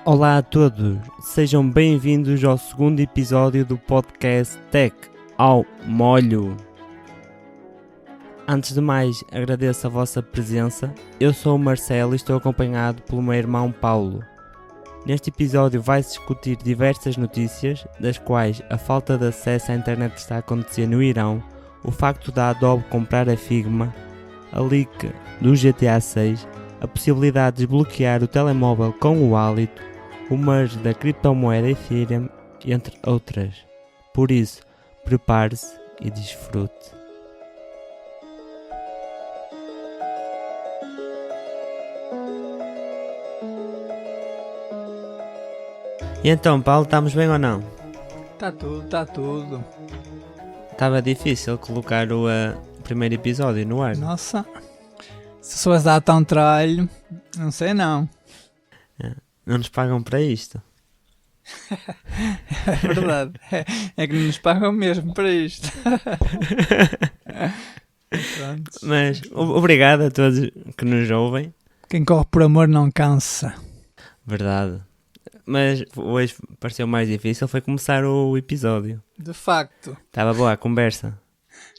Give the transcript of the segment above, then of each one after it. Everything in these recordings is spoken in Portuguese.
Olá a todos, sejam bem-vindos ao segundo episódio do podcast Tech ao Molho. Antes de mais, agradeço a vossa presença. Eu sou o Marcelo e estou acompanhado pelo meu irmão Paulo. Neste episódio vai-se discutir diversas notícias, das quais a falta de acesso à internet está a acontecer no Irão, o facto da Adobe comprar a Figma, a leak do GTA 6, a possibilidade de desbloquear o telemóvel com o hálito, o merge da criptomoeda Ethereum, entre outras. Por isso, prepare-se e desfrute. E então, Paulo, estamos bem ou não? Tá tudo. Estava difícil colocar o primeiro episódio no ar. Nossa, se soubesse dar tão trabalho, não sei não. Não nos pagam para isto. É verdade, é que não nos pagam mesmo para isto. Pronto. Mas obrigado a todos que nos ouvem. Quem corre por amor não cansa. Verdade. Mas hoje pareceu mais difícil foi começar o episódio. De facto. Estava boa a conversa.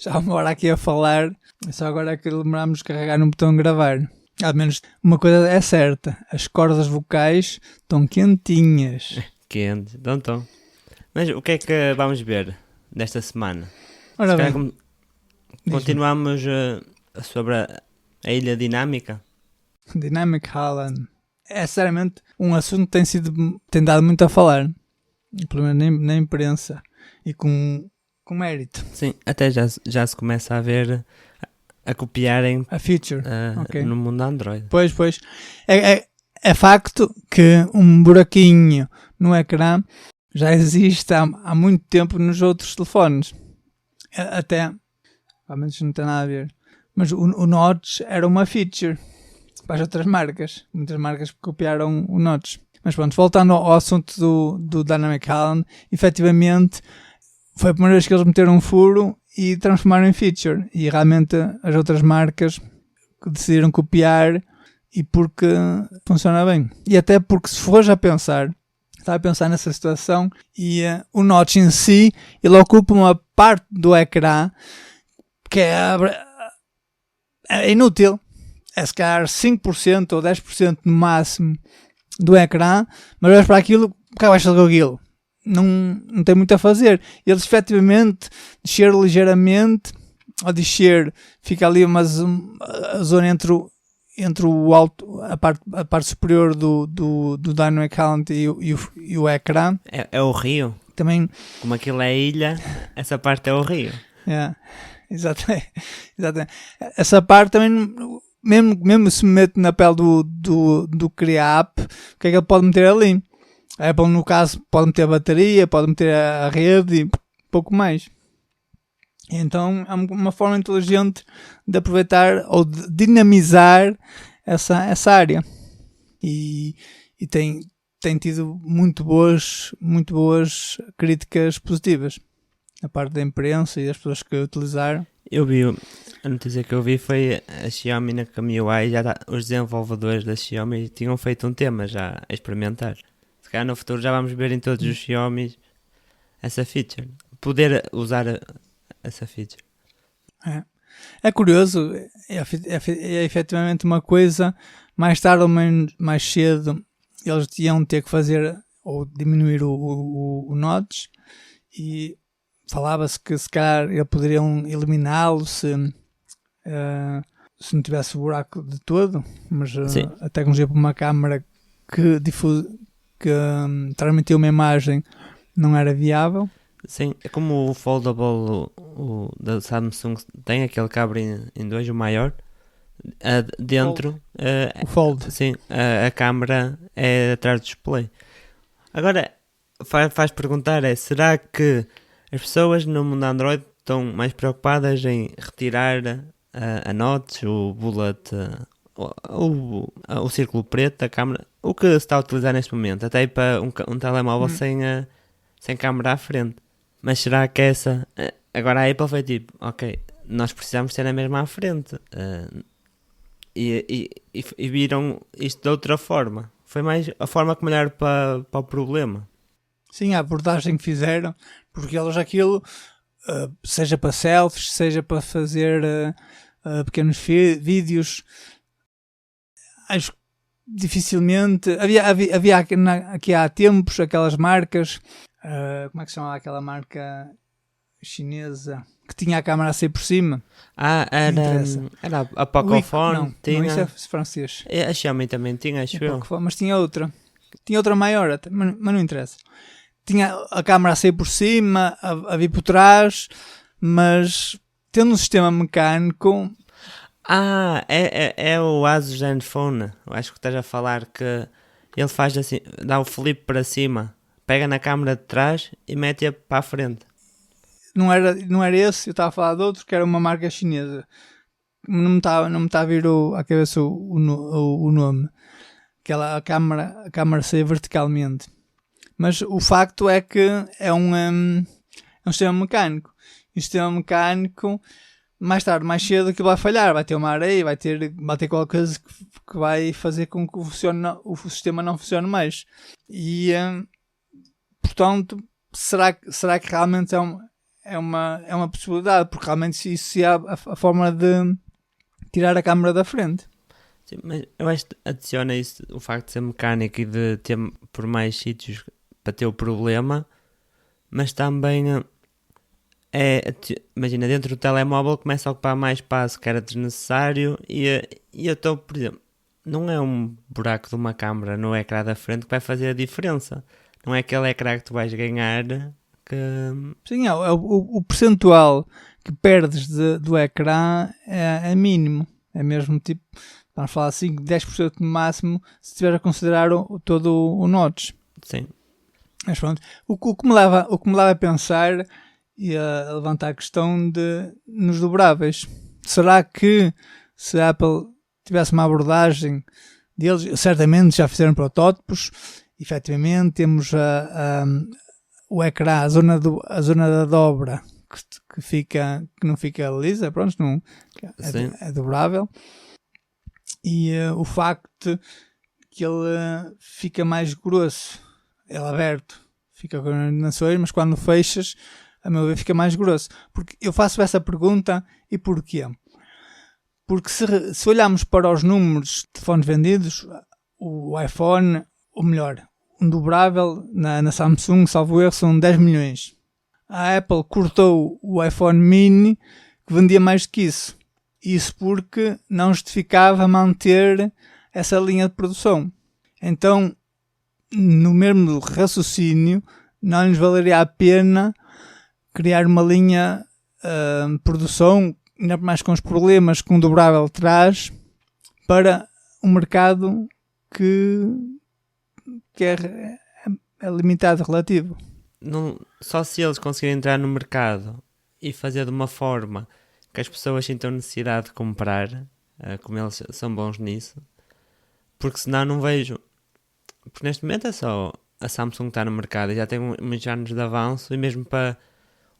Já uma hora aqui a falar, só agora é que lembramos de carregar no botão gravar. Ao menos uma coisa é certa, as cordas vocais estão quentinhas. Quente, então. Mas o que é que vamos ver desta semana? Ora Se bem, calhar continuamos sobre a Ilha Dinâmica. Dynamic Island. É sinceramente um assunto que tem dado muito a falar, pelo menos na imprensa, e com mérito. Sim, até já se começa a ver a copiarem A feature. Ok. no mundo Android. Pois. É facto que um buraquinho no ecrã já existe há muito tempo nos outros telefones. Até, ao menos não tem nada a ver. Mas o Notch era uma feature para as outras marcas. Muitas marcas copiaram o Notch. Mas pronto, voltando ao assunto do Dynamic Island, efetivamente foi a primeira vez que eles meteram um furo e transformaram em feature. E realmente as outras marcas decidiram copiar e porque funciona bem. E até porque se for já pensar, estava a pensar nessa situação e o Notch em si, ele ocupa uma parte do ecrã que é inútil. É se calhar 5% ou 10% no máximo do ecrã, mas olhas para aquilo, o que vais fazer com aquilo? Não tem muito a fazer. Eles efetivamente descer ligeiramente, ao descer fica ali a zona entre o alto, a parte superior do Dynamic Island e o ecrã. É o rio. Também, Como aquilo é ilha, essa parte é o rio. exatamente. Essa parte também, mesmo se mete na pele do Criap, o que é que ele pode meter ali? A Apple, no caso, pode meter a bateria, pode meter a rede e pouco mais. Então é uma forma inteligente de aproveitar ou de dinamizar essa área. E tem tido muito boas críticas positivas da parte da imprensa e das pessoas que utilizaram. A notícia que eu vi foi a Xiaomi na MIUI, os desenvolvedores da Xiaomi tinham feito um tema já a experimentar. Se calhar no futuro já vamos ver em todos os Xiaomi essa feature. Poder usar essa feature. É curioso, é efetivamente uma coisa, mais tarde ou mais cedo eles iam ter que fazer ou diminuir o notch e falava-se que se calhar eles poderiam eliminá-lo se não tivesse o buraco de todo, mas a tecnologia para uma câmara que transmitiu uma imagem não era viável. Sim, é como o foldable o da Samsung tem aquele cabo em dois, o maior. Dentro o Fold. Sim, a câmera é atrás do display. Agora faz perguntar será que as pessoas no mundo Android estão mais preocupadas em retirar a notch, o bullet, o círculo preto da câmera, o que se está a utilizar neste momento, até ir para um telemóvel sem câmera à frente. Mas será que agora a Apple foi tipo, ok, nós precisamos ter a mesma à frente, e viram isto de outra forma. Foi mais a forma como olhar para o problema. Sim, a abordagem que fizeram, porque eles aquilo, seja para selfies, seja para fazer pequenos vídeos, acho que dificilmente. Havia aqui há tempos aquelas marcas, como é que se chama aquela marca chinesa que tinha a câmera a sair por cima? Era a Pocophone. Não, isso é francês. A Xiaomi também tinha, acho eu. Mas tinha outra. Tinha outra maior, mas não interessa. Tinha a câmera a sair por cima, a vir por trás, mas tendo um sistema mecânico. É o Asus Zenfone. Eu acho que estás a falar que ele faz assim, dá o flip para cima, pega na câmera de trás e mete-a para a frente. Não era esse, eu estava a falar de outro que era uma marca chinesa. Não me está a vir à cabeça o nome. A câmera saía verticalmente. Mas o facto é que é um sistema mecânico. E o sistema mecânico, mais tarde, mais cedo, aquilo vai falhar. Vai ter uma areia, vai ter qualquer coisa que vai fazer com que o sistema não funcione mais. E, portanto, será que realmente é uma possibilidade? Porque realmente isso é a forma de tirar a câmera da frente. Sim, mas eu acho que adiciona isso, o facto de ser mecânico e de ter por mais sítios para ter o problema, mas também imagina, dentro do telemóvel começa a ocupar mais espaço que era desnecessário e eu estou, por exemplo, não é um buraco de uma câmera no ecrã da frente que vai fazer a diferença, não é aquele ecrã que tu vais ganhar que... Sim, o percentual que perdes do ecrã é mínimo, é mesmo tipo, vamos falar assim, 10% no máximo se estiver a considerar todo o notch. Sim. Mas pronto, o que me leva a pensar e a levantar a questão nos dobráveis. Será que se a Apple tivesse uma abordagem deles, certamente já fizeram protótipos, efetivamente temos o ecrã, a zona da dobra que não fica lisa, pronto, não, é dobrável, e o facto que ele fica mais grosso, ele aberto fica com ordenações, mas quando fechas, a meu ver, fica mais grosso. Porque eu faço essa pergunta, e porquê? Porque se olharmos para os números de telefones vendidos, o iPhone, ou melhor, um dobrável na Samsung, salvo erro, são 10 milhões. A Apple cortou o iPhone mini, que vendia mais do que isso. Isso porque não justificava manter essa linha de produção. Então, no mesmo raciocínio, não lhes valeria a pena criar uma linha de produção, ainda mais com os problemas que um dobrável traz, para um mercado que é limitado, relativo. Não, só se eles conseguirem entrar no mercado e fazer de uma forma que as pessoas sintam necessidade de comprar, como eles são bons nisso, porque senão não vejo. Porque neste momento é só a Samsung que está no mercado e já tem muitos anos de avanço, e mesmo para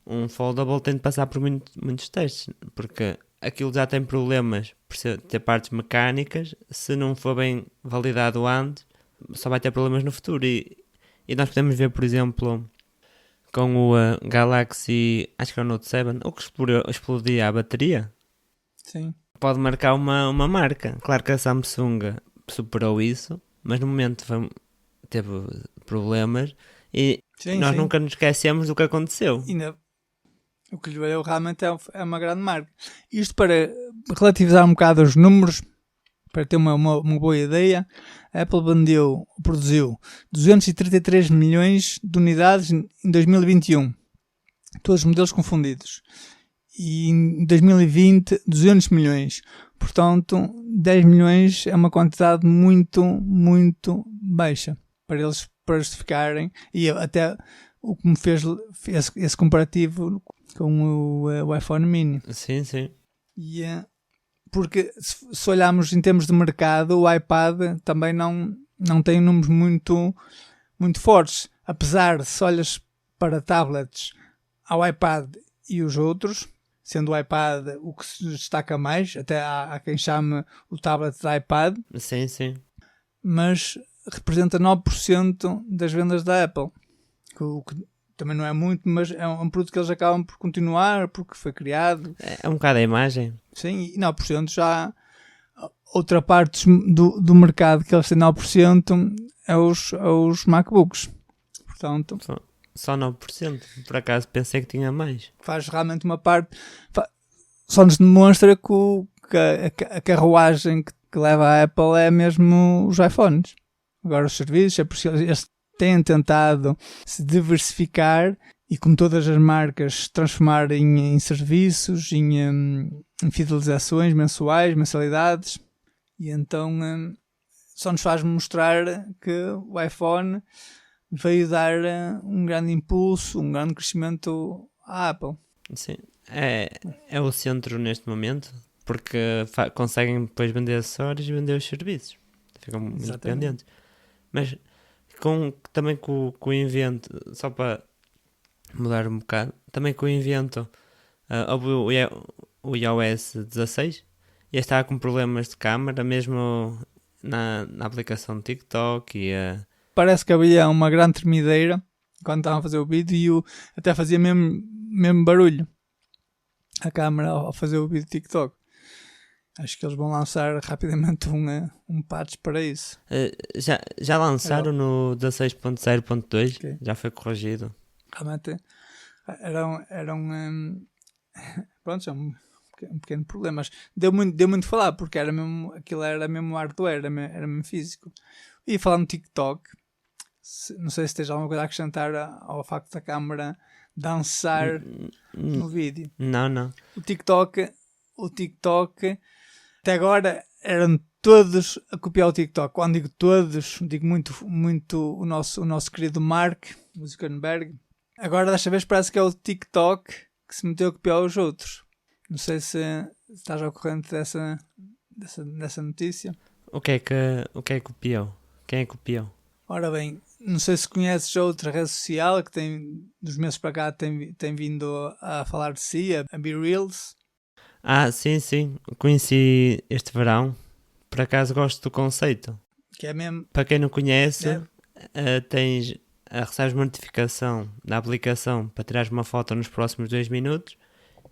um foldable tem de passar por muitos testes, porque aquilo já tem problemas por ter partes mecânicas. Se não for bem validado antes, só vai ter problemas no futuro. E nós podemos ver, por exemplo, com o Galaxy, acho que é o Note 7, o que explodia a bateria. Sim. Pode marcar uma marca. Claro que a Samsung superou isso, mas no momento teve problemas e nós nunca nos esquecemos do que aconteceu. O que lhe valeu realmente é uma grande marca. Isto para relativizar um bocado os números, para ter uma boa ideia, a Apple produziu 233 milhões de unidades em 2021, todos os modelos confundidos, e em 2020 200 milhões, portanto 10 milhões é uma quantidade muito, muito baixa para eles justificarem, e até o que me fez esse comparativo com o iPhone mini. Sim, sim. Porque se olharmos em termos de mercado, o iPad também não tem números muito, muito fortes. Apesar de, se olhas para tablets, ao iPad e os outros, sendo o iPad o que se destaca mais, até há quem chame o tablet de iPad. Sim, sim. Mas representa 9% das vendas da Apple. O que também não é muito, mas é um produto que eles acabam por continuar, porque foi criado. É um bocado a imagem. Sim, e 9% já... Outra parte do mercado que eles têm 9% é os MacBooks. Portanto... Só 9%. Por acaso pensei que tinha mais. Faz realmente uma parte... Só nos demonstra que a carruagem que leva a Apple é mesmo os iPhones. Agora os serviços, é por isso que eles têm tentado se diversificar e, como todas as marcas, transformar em serviços, em fidelizações mensuais, mensalidades. E então só nos faz mostrar que o iPhone veio dar um grande impulso, um grande crescimento à Apple. Sim, é o centro neste momento, porque conseguem depois vender acessórios e vender os serviços. Ficam muito independentes. Mas também com o invento, só para mudar um bocado, também com o invento, houve o iOS 16 e estava com problemas de câmara, mesmo na aplicação TikTok e parece que havia uma grande tremideira quando estavam a fazer o vídeo e até fazia mesmo barulho a câmera ao fazer o vídeo TikTok. Acho que eles vão lançar rapidamente um patch para isso. Já lançaram no 16.0.2, okay. Já foi corrigido. Realmente era pronto, é um pequeno problema, mas deu muito a falar, porque aquilo era mesmo hardware, era mesmo físico. E falando no TikTok, não sei se tens alguma coisa a acrescentar ao facto da câmera dançar no vídeo. Não. O TikTok, até agora eram todos a copiar o TikTok. Quando digo todos, digo muito o nosso querido Mark Zuckerberg. Agora desta vez parece que é o TikTok que se meteu a copiar os outros. Não sei se estás ao corrente dessa notícia. O que é que copiou? Quem é que copiou? Ora bem, não sei se conheces outra rede social que dos meses para cá tem vindo a falar de si, a BeReals. Sim. Conheci este verão. Por acaso gosto do conceito. Que é mesmo... Para quem não conhece, recebes uma notificação da aplicação para tirares uma foto nos próximos 2 minutos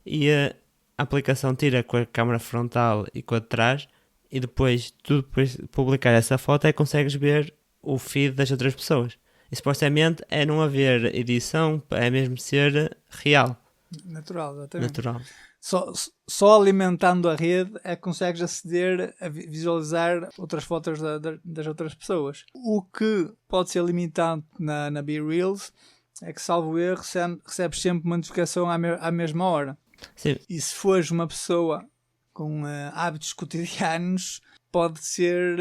e a aplicação tira com a câmera frontal e com a de trás e depois de publicar essa foto consegues ver o feed das outras pessoas. E supostamente é não haver edição, é mesmo ser real. Natural, exatamente. Natural. Só alimentando a rede é que consegues aceder a visualizar outras fotos das outras pessoas. O que pode ser limitante na BeReals é que, salvo erro, recebes sempre uma notificação à mesma hora. Sim. E se fores uma pessoa com hábitos cotidianos, pode ser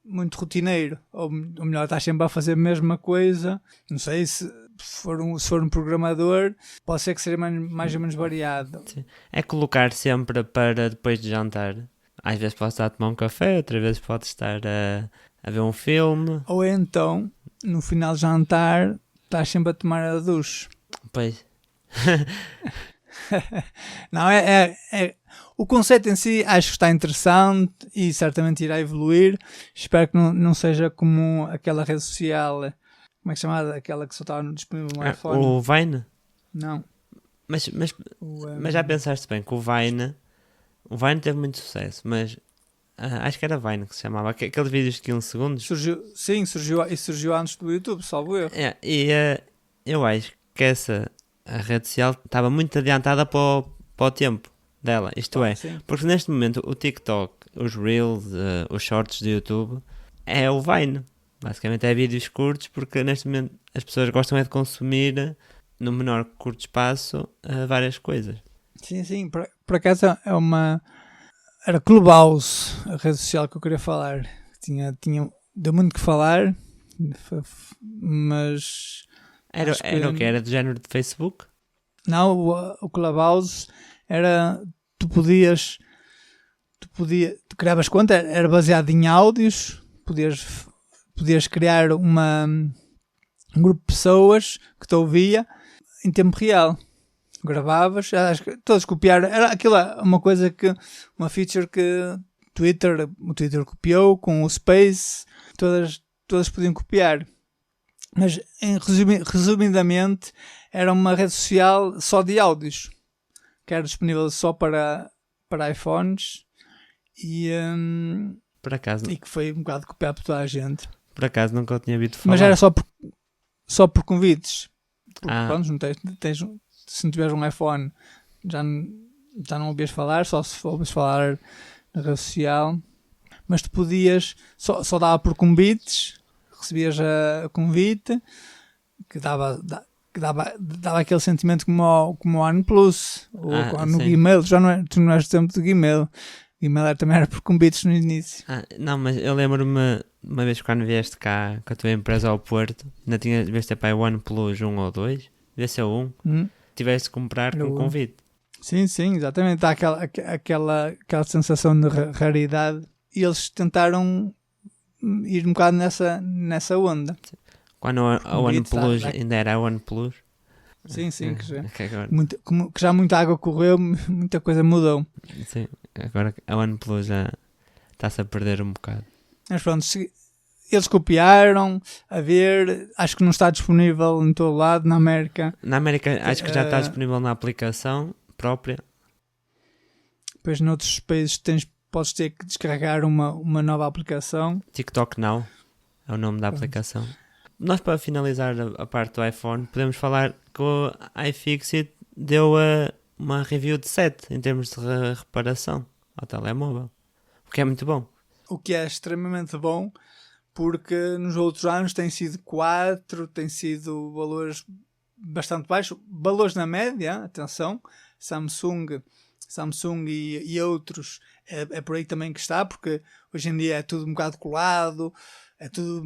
muito rotineiro. Ou melhor, estás sempre a fazer a mesma coisa. Não sei se for um programador, pode ser que seja mais ou menos variado. Sim. É colocar sempre para depois de jantar. Às vezes pode estar a tomar um café, outras vezes pode estar a ver um filme. Ou então, no final de jantar, estás sempre a tomar a duche. Pois. Não, o conceito em si acho que está interessante e certamente irá evoluir. Espero que não seja como aquela rede social, como é que é chamada? Aquela que só estava disponível no iPhone. O Vine? Não. Mas já pensaste bem que o Vine teve muito sucesso, mas acho que era Vine que se chamava, aqueles vídeos de 15 segundos. Surgiu antes do YouTube, salvo erro. Eu acho que a rede social estava muito adiantada para o tempo dela, sim. Porque neste momento o TikTok, os Reels, os Shorts do YouTube é o Vine. Basicamente é vídeos curtos, porque neste momento as pessoas gostam de consumir no menor curto espaço várias coisas. Sim, por acaso era Clubhouse, a rede social que eu queria falar. Deu muito que falar, mas... Era o que? Era do género de Facebook? Não, o Clubhouse era... Tu criavas conta, era baseado em áudios, podias criar um grupo de pessoas que te ouvia em tempo real. Gravavas, acho que todos copiaram. Era aquilo, uma feature que o Twitter copiou com o Space. todas podiam copiar. Mas, resumidamente, era uma rede social só de áudios, que era disponível só para iPhones e que foi um bocado copiado por toda a gente. Por acaso nunca eu tinha ouvido falar. Mas era só por convites. Porque, pronto, se não tiveres um iPhone, já não ouvias falar, só se ouvias falar na rede social. Mas tu podias, só dava por convites, recebias a convite, que dava aquele sentimento como o OnePlus, ou no Gmail. Tu não és do tempo do Gmail. Gmail também era por convites no início. Não, mas eu lembro-me uma vez quando vieste cá com a tua empresa ao Porto, ainda vieste para o OnePlus 1 ou 2, devia ser o 1, tiveste de comprar com convite. Sim, exatamente. Dá aquela sensação de raridade. E eles tentaram ir um bocado nessa onda. Quando a OnePlus ainda era a OnePlus. Sim, que já muita água correu, muita coisa mudou. Sim, agora a OnePlus já está-se a perder um bocado. Mas pronto, eles copiaram, acho que não está disponível em todo lado, na América. Na América acho que já está disponível na aplicação própria. Depois noutros países podes ter que descarregar uma nova aplicação. TikTok Now é o nome da aplicação. Nós, para finalizar a parte do iPhone, podemos falar que o iFixit deu uma review de 7 em termos de reparação ao telemóvel, o que é muito bom. O que é extremamente bom, porque nos outros anos tem sido 4, tem sido valores bastante baixos, valores na média, atenção, Samsung e outros é por aí também que está, porque hoje em dia é tudo um bocado colado, é tudo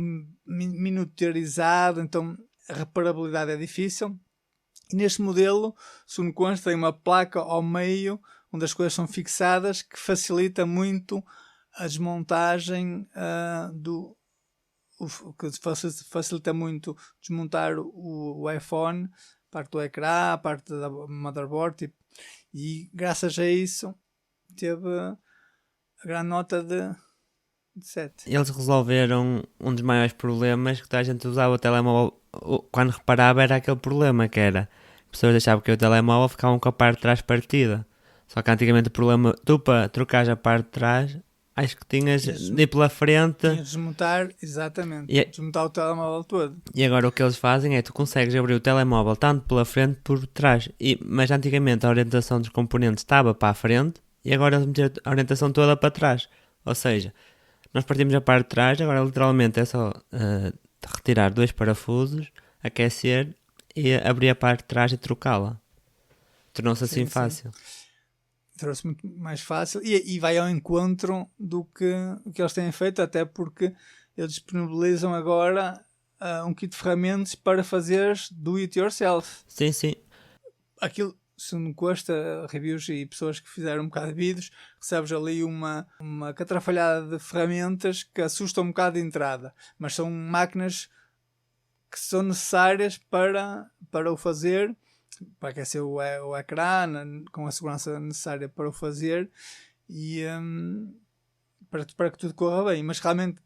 miniaturizado, então a reparabilidade é difícil. E neste modelo, segundo consta, tem uma placa ao meio onde as coisas são fixadas, que facilita muito a desmontagem que facilita muito desmontar o iPhone, parte do ecrã, parte da motherboard, e graças a isso teve a grande nota de 7. Eles resolveram um dos maiores problemas que a gente usava o telemóvel, quando reparava era aquele problema que era, as pessoas achavam que o telemóvel ficava com a parte de trás partida, só que antigamente o problema, tu para trocares a parte de trás, acho que tinhas de ir pela frente. Tinhas de desmontar, exatamente, desmontar o telemóvel todo. E agora o que eles fazem é, tu consegues abrir o telemóvel tanto pela frente como por trás, mas antigamente a orientação dos componentes estava para a frente, e agora eles meteram a orientação toda para trás, ou seja, nós partimos a parte de trás, agora literalmente é só retirar 2 parafusos, aquecer e abrir a parte de trás e trocá-la. Tornou-se assim fácil. Trouxe muito mais fácil e vai ao encontro do que eles têm feito, até porque eles disponibilizam agora um kit de ferramentas para fazeres do it yourself. Sim. Aquilo, se não custa, reviews e pessoas que fizeram um bocado de vídeos, recebes ali uma catrafalhada de ferramentas que assustam um bocado de entrada, mas são máquinas que são necessárias para o fazer, para aquecer o ecrã com a segurança necessária para o fazer e para que tudo corra bem, mas realmente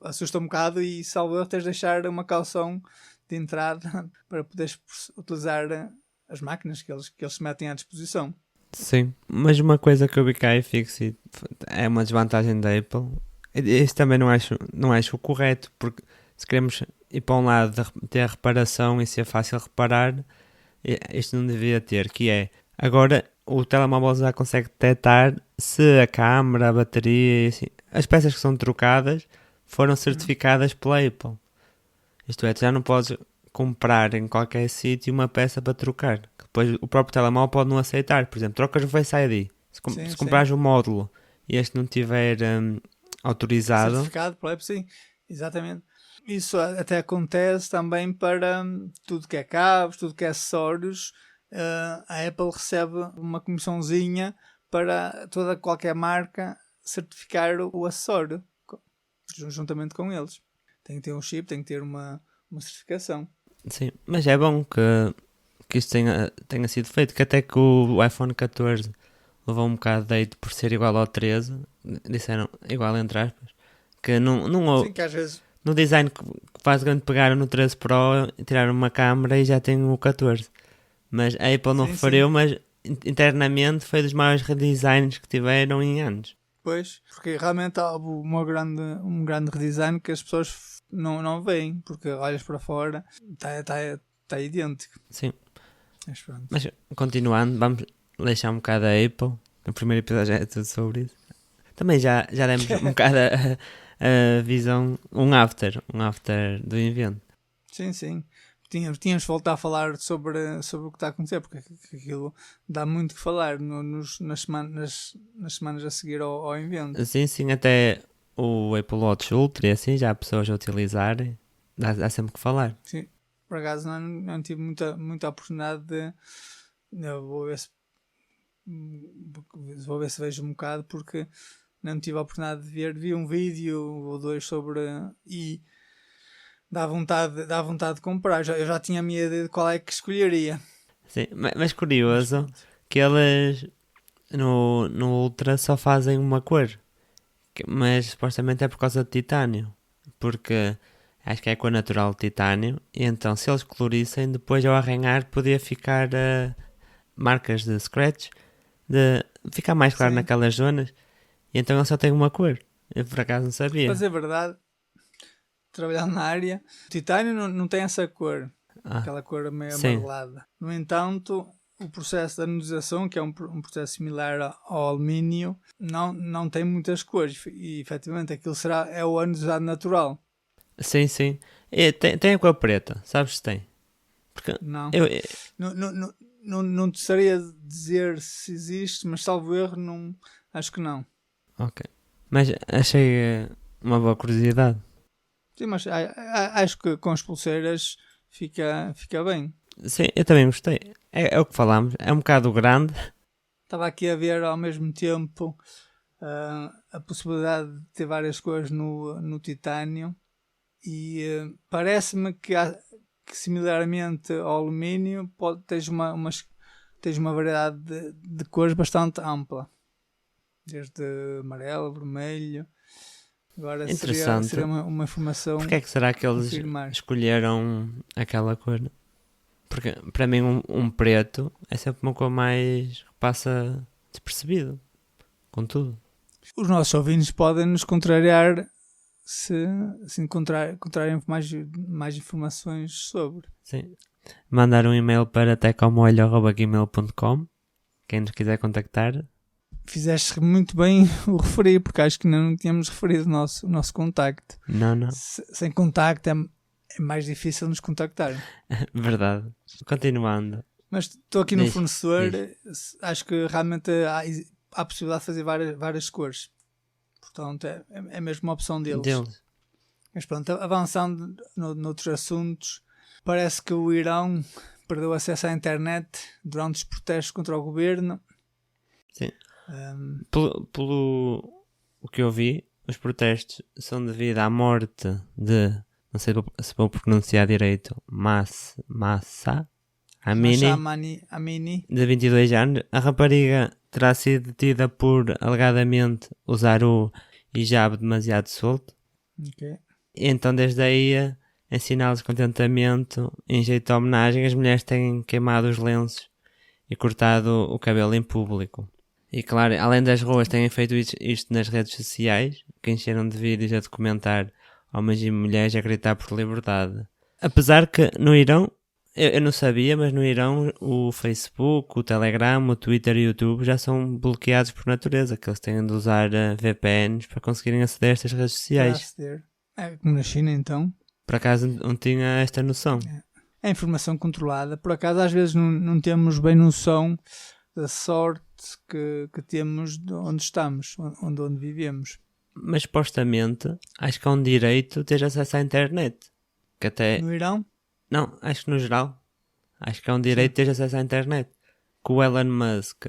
assusta um bocado e salvo tens de deixar uma calção de entrada para poderes utilizar as máquinas que eles metem à disposição. Sim, mas uma coisa que eu vi que a iFixit é uma desvantagem da Apple, isso também não acho correto, porque se queremos ir para um lado de ter a reparação e ser fácil reparar, isto não devia ter, que é, agora o telemóvel já consegue detectar se a câmera, a bateria, assim, as peças que são trocadas foram certificadas pela Apple. Isto é, tu já não podes comprar em qualquer sítio uma peça para trocar, que depois o próprio telemóvel pode não aceitar. Por exemplo, trocas o Face ID, se comprares um módulo e este não estiver autorizado, certificado pela Apple, sim, exatamente. Isso até acontece também para tudo que é cabos, tudo que é acessórios. A Apple recebe uma comissãozinha para qualquer marca certificar o acessório, juntamente com eles. Tem que ter um chip, tem que ter uma certificação. Sim, mas é bom que isto tenha sido feito, que até que o iPhone 14 levou um bocado de hate por ser igual ao 13, disseram igual entre aspas, que não sim, que às vezes no design que basicamente pegaram no 13 Pro, tiraram uma câmera e já tem o 14. Mas a Apple não referiu, mas internamente foi dos maiores redesigns que tiveram em anos. Pois, porque realmente há um grande redesign que as pessoas não veem, porque olhas para fora, está idêntico. Sim. Mas, mas continuando, vamos deixar um bocado a Apple. No primeiro episódio já é tudo sobre isso. Também já demos um bocado a visão, um after do evento. Sim. Tínhamos de voltar a falar sobre o que está a acontecer, porque aquilo dá muito que falar nas semanas a seguir ao evento. Sim, até o Apple Watch Ultra e assim, já há pessoas a utilizarem, dá sempre que falar. Sim, por acaso não tive muita oportunidade de... Vou ver se vejo um bocado, porque não tive a oportunidade de ver. Vi um vídeo ou dois sobre... e dá vontade de comprar. Eu já tinha a minha ideia de qual é que escolheria. Sim, mas curioso que eles no Ultra só fazem uma cor, mas supostamente é por causa de titânio, porque acho que é a cor natural de titânio, e então se eles colorissem, depois ao arranhar podia ficar marcas de scratch, de ficar mais claro naquelas zonas, e então ele só tem uma cor. Eu por acaso não sabia. Mas é verdade, trabalhando na área, o titânio não tem essa cor, aquela cor meio amarelada. No entanto, o processo de anodização, que é um processo similar ao alumínio, não tem muitas cores, e efetivamente aquilo é o anodizado natural. Sim. Tem a cor preta, sabes se tem? Porque não. Não te gostaria de dizer se existe, mas salvo erro, acho que não. Ok. Mas achei uma boa curiosidade. Sim, mas acho que com as pulseiras fica bem. Sim, eu também gostei. É o que falámos, é um bocado grande. Estava aqui a ver ao mesmo tempo a possibilidade de ter várias cores no titânio, e parece-me que similarmente ao alumínio tens uma variedade de cores bastante ampla, desde amarelo, vermelho. Agora seria uma informação. Porquê é que será que eles escolheram aquela cor? Porque para mim um preto é sempre uma cor mais que passa despercebido, contudo. Os nossos ouvintes podem nos contrariar se encontrarem mais informações sobre. Sim. Mandar um e-mail para tecomolho@gmail.com, quem nos quiser contactar. Fizeste muito bem o referir, porque acho que não tínhamos referido o nosso contacto. Não. Sem contacto é mais difícil nos contactar. Verdade. Continuando. Mas estou aqui no fornecedor, acho que realmente há a possibilidade de fazer várias cores. Portanto, é mesmo uma opção deles. Mas pronto, avançando noutros assuntos, parece que o Irão perdeu acesso à internet durante os protestos contra o governo. Sim. Pelo o que eu vi, os protestos são devido à morte de, não sei se vou pronunciar direito, Mahsa Amini, de 22 anos. A rapariga terá sido detida por alegadamente usar o hijab demasiado solto. Okay. Então desde aí, em sinal de descontentamento, em jeito de homenagem, as mulheres têm queimado os lenços e cortado o cabelo em público. E claro, além das ruas, têm feito isto nas redes sociais, que encheram de vídeos a documentar homens e mulheres a gritar por liberdade. Apesar que no Irão, eu não sabia, mas no Irão o Facebook, o Telegram, o Twitter e o YouTube já são bloqueados por natureza, que eles têm de usar VPNs para conseguirem aceder a estas redes sociais. É como na China, então. Por acaso não tinha esta noção. É informação controlada. Por acaso às vezes não temos bem noção da sorte que temos de onde estamos, onde vivemos. Mas supostamente, acho que é um direito ter acesso à internet. Que até... No Irão? Não, acho que no geral. Acho que é um direito ter acesso à internet. Que o Elon Musk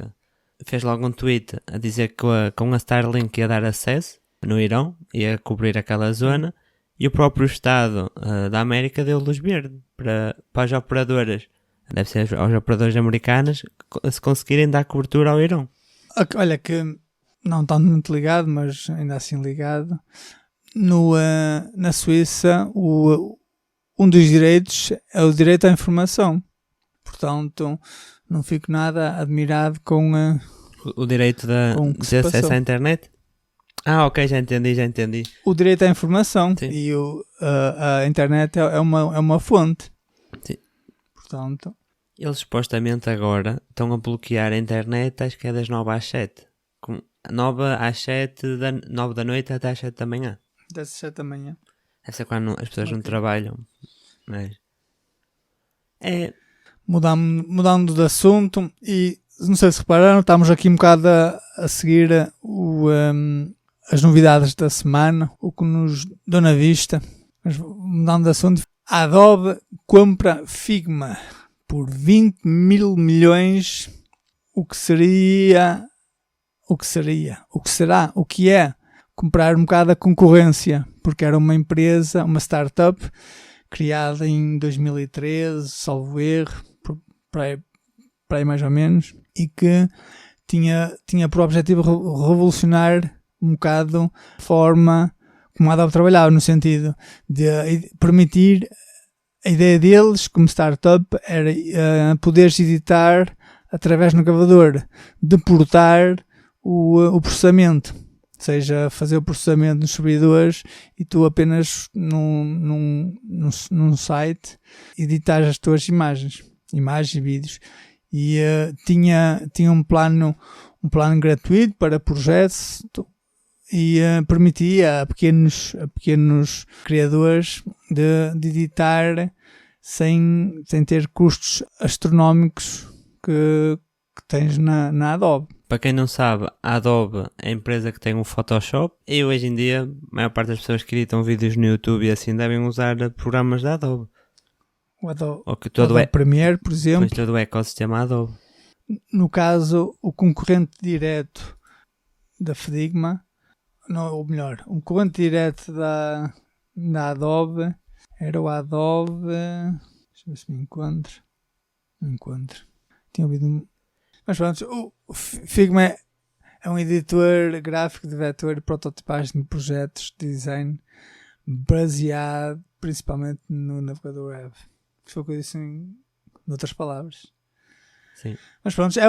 fez logo um tweet a dizer que com a Starlink ia dar acesso no Irão, ia cobrir aquela zona, e o próprio Estado da América deu luz verde para as operadoras. Deve ser aos operadores americanos se conseguirem dar cobertura ao Irão. Olha que não está muito ligado, mas ainda assim ligado. Na Suíça, um dos direitos é o direito à informação. Portanto, não fico nada admirado com o direito de acesso à internet? Ok, já entendi. O direito à informação. Sim. E a internet é uma fonte. Sim. Portanto, eles supostamente agora estão a bloquear a internet, acho que é das 9 às 7. 9 às 7, 9 da noite até às 7 da manhã. das 7 da manhã. Deve ser quando as pessoas não trabalham. Mas Mudando de assunto, e não sei se repararam, estamos aqui um bocado a seguir as novidades da semana, o que nos deu na vista. Mas mudando de assunto, a Adobe compra Figma por 20 mil milhões, o que é comprar um bocado a concorrência, porque era uma empresa, uma startup criada em 2013, salvo erro, para aí mais ou menos, e que tinha por objetivo revolucionar um bocado a forma como a Adobe trabalhava, no sentido de permitir, a ideia deles como startup era poderes editar através do navegador, deportar o processamento, ou seja, fazer o processamento nos servidores e tu apenas num site editar as tuas imagens e vídeos. E tinha um plano gratuito para projetos e permitia a pequenos criadores de editar sem ter custos astronómicos que tens na Adobe. Para quem não sabe, a Adobe é a empresa que tem o Photoshop e hoje em dia a maior parte das pessoas que editam vídeos no YouTube e assim devem usar programas da Adobe. O Adobe, ou que todo Adobe Premiere, por exemplo. Todo o ecossistema Adobe. No caso, o concorrente direto da Figma, ou melhor, um concorrente direto da Adobe era o Adobe. Deixa eu ver se me encontro. Não encontro. Tinha ouvido. Mas pronto, o Figma é um editor gráfico de vetor e prototipagem de projetos de design baseado principalmente no navegador web. Foi o que eu disse em outras palavras. Sim. Mas pronto, é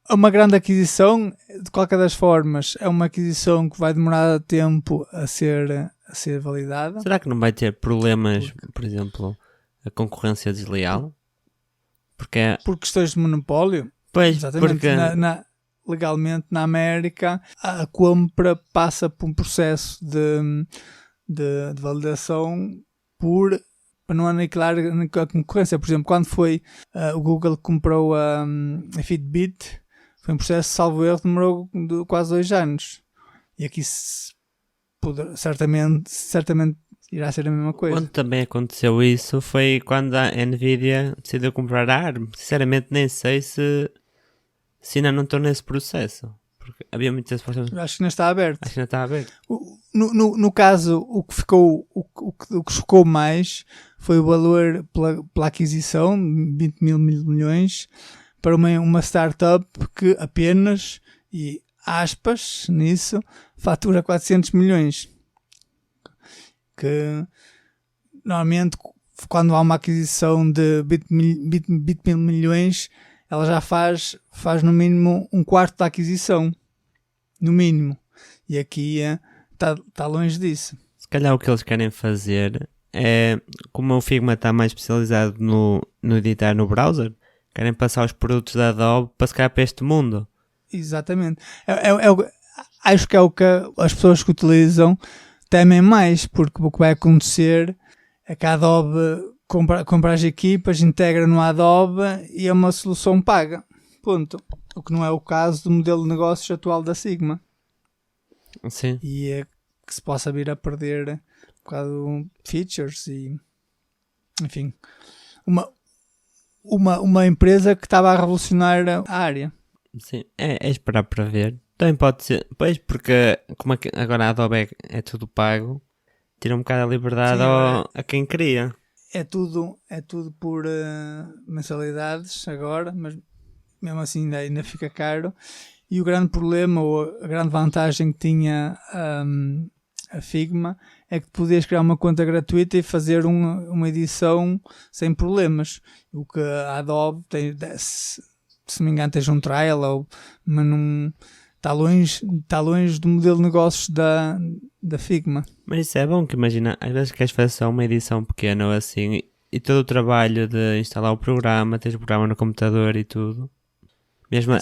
uma grande aquisição. De qualquer das formas, é uma aquisição que vai demorar tempo a ser validada. Será que não vai ter problemas, por exemplo, a desleal? Por questões de monopólio? Pois, exatamente. porque Legalmente, na América, a compra passa por um processo de validação para não aniquilar a concorrência. Por exemplo, quando foi o Google que comprou a Fitbit, foi um processo, salvo erro, demorou quase 2 anos. E aqui certamente irá ser a mesma coisa. Onde também aconteceu isso foi quando a Nvidia decidiu comprar a ARM. Sinceramente nem sei se ainda não estou nesse processo. Porque havia muitas pessoas. Acho que ainda está aberto. Acho que ainda está aberto. No caso, o que chocou mais foi o valor pela aquisição, 20 mil milhões, para uma startup que apenas, e aspas nisso, fatura 400 milhões. Que normalmente, quando há uma aquisição de 20 mil milhões, ela já faz no mínimo um quarto da aquisição. No mínimo. E aqui está longe disso. Se calhar o que eles querem fazer é, como o Figma está mais especializado no editar no browser, querem passar os produtos da Adobe para este mundo. Exatamente. Acho que é o que as pessoas que utilizam temem mais, porque o que vai acontecer é que a Adobe compra as equipas, integra no Adobe e é uma solução paga. Ponto. O que não é o caso do modelo de negócios atual da Sigma. Sim. E é que se possa vir a perder um bocado features e, enfim, uma empresa que estava a revolucionar a área. Sim, é esperar para ver. Também pode ser, pois, porque como agora a Adobe é tudo pago, tira um bocado a liberdade a quem queria. É tudo por mensalidades agora, mas mesmo assim ainda fica caro. E o grande problema, ou a grande vantagem que tinha a Figma, é que podias criar uma conta gratuita e fazer uma edição sem problemas. O que a Adobe tem, se não me engano, tens um trial, mas não está longe do modelo de negócios da Figma. Mas isso é bom, que imagina, às vezes queres fazer só uma edição pequena ou assim, e todo o trabalho de instalar o programa, tens o programa no computador e tudo. Mesmo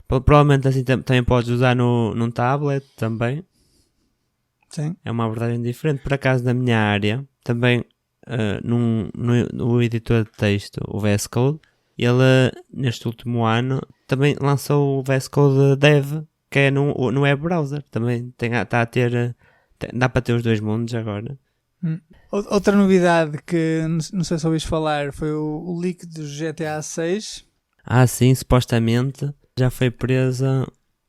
provavelmente assim também podes usar num tablet também. Sim. É uma abordagem diferente. Por acaso, na minha área, também no editor de texto, o VS Code, ele neste último ano também lançou o VS Code Dev, que é no web browser. Também está a ter, dá para ter os dois mundos agora. Outra novidade que não sei se ouviste falar foi o leak do GTA 6. Sim, supostamente já foi presa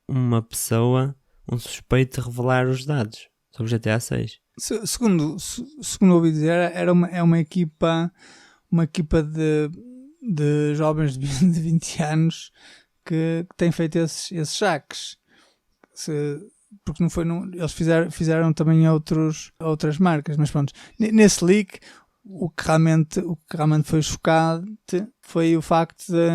uma pessoa, um suspeito de revelar os dados sobre o GTA 6. Segundo ouvi dizer, é uma equipa de jovens de 20 anos que tem feito esses hacks. Porque não foi, eles fizeram também outras marcas, mas pronto, nesse leak o que realmente foi chocante foi o facto de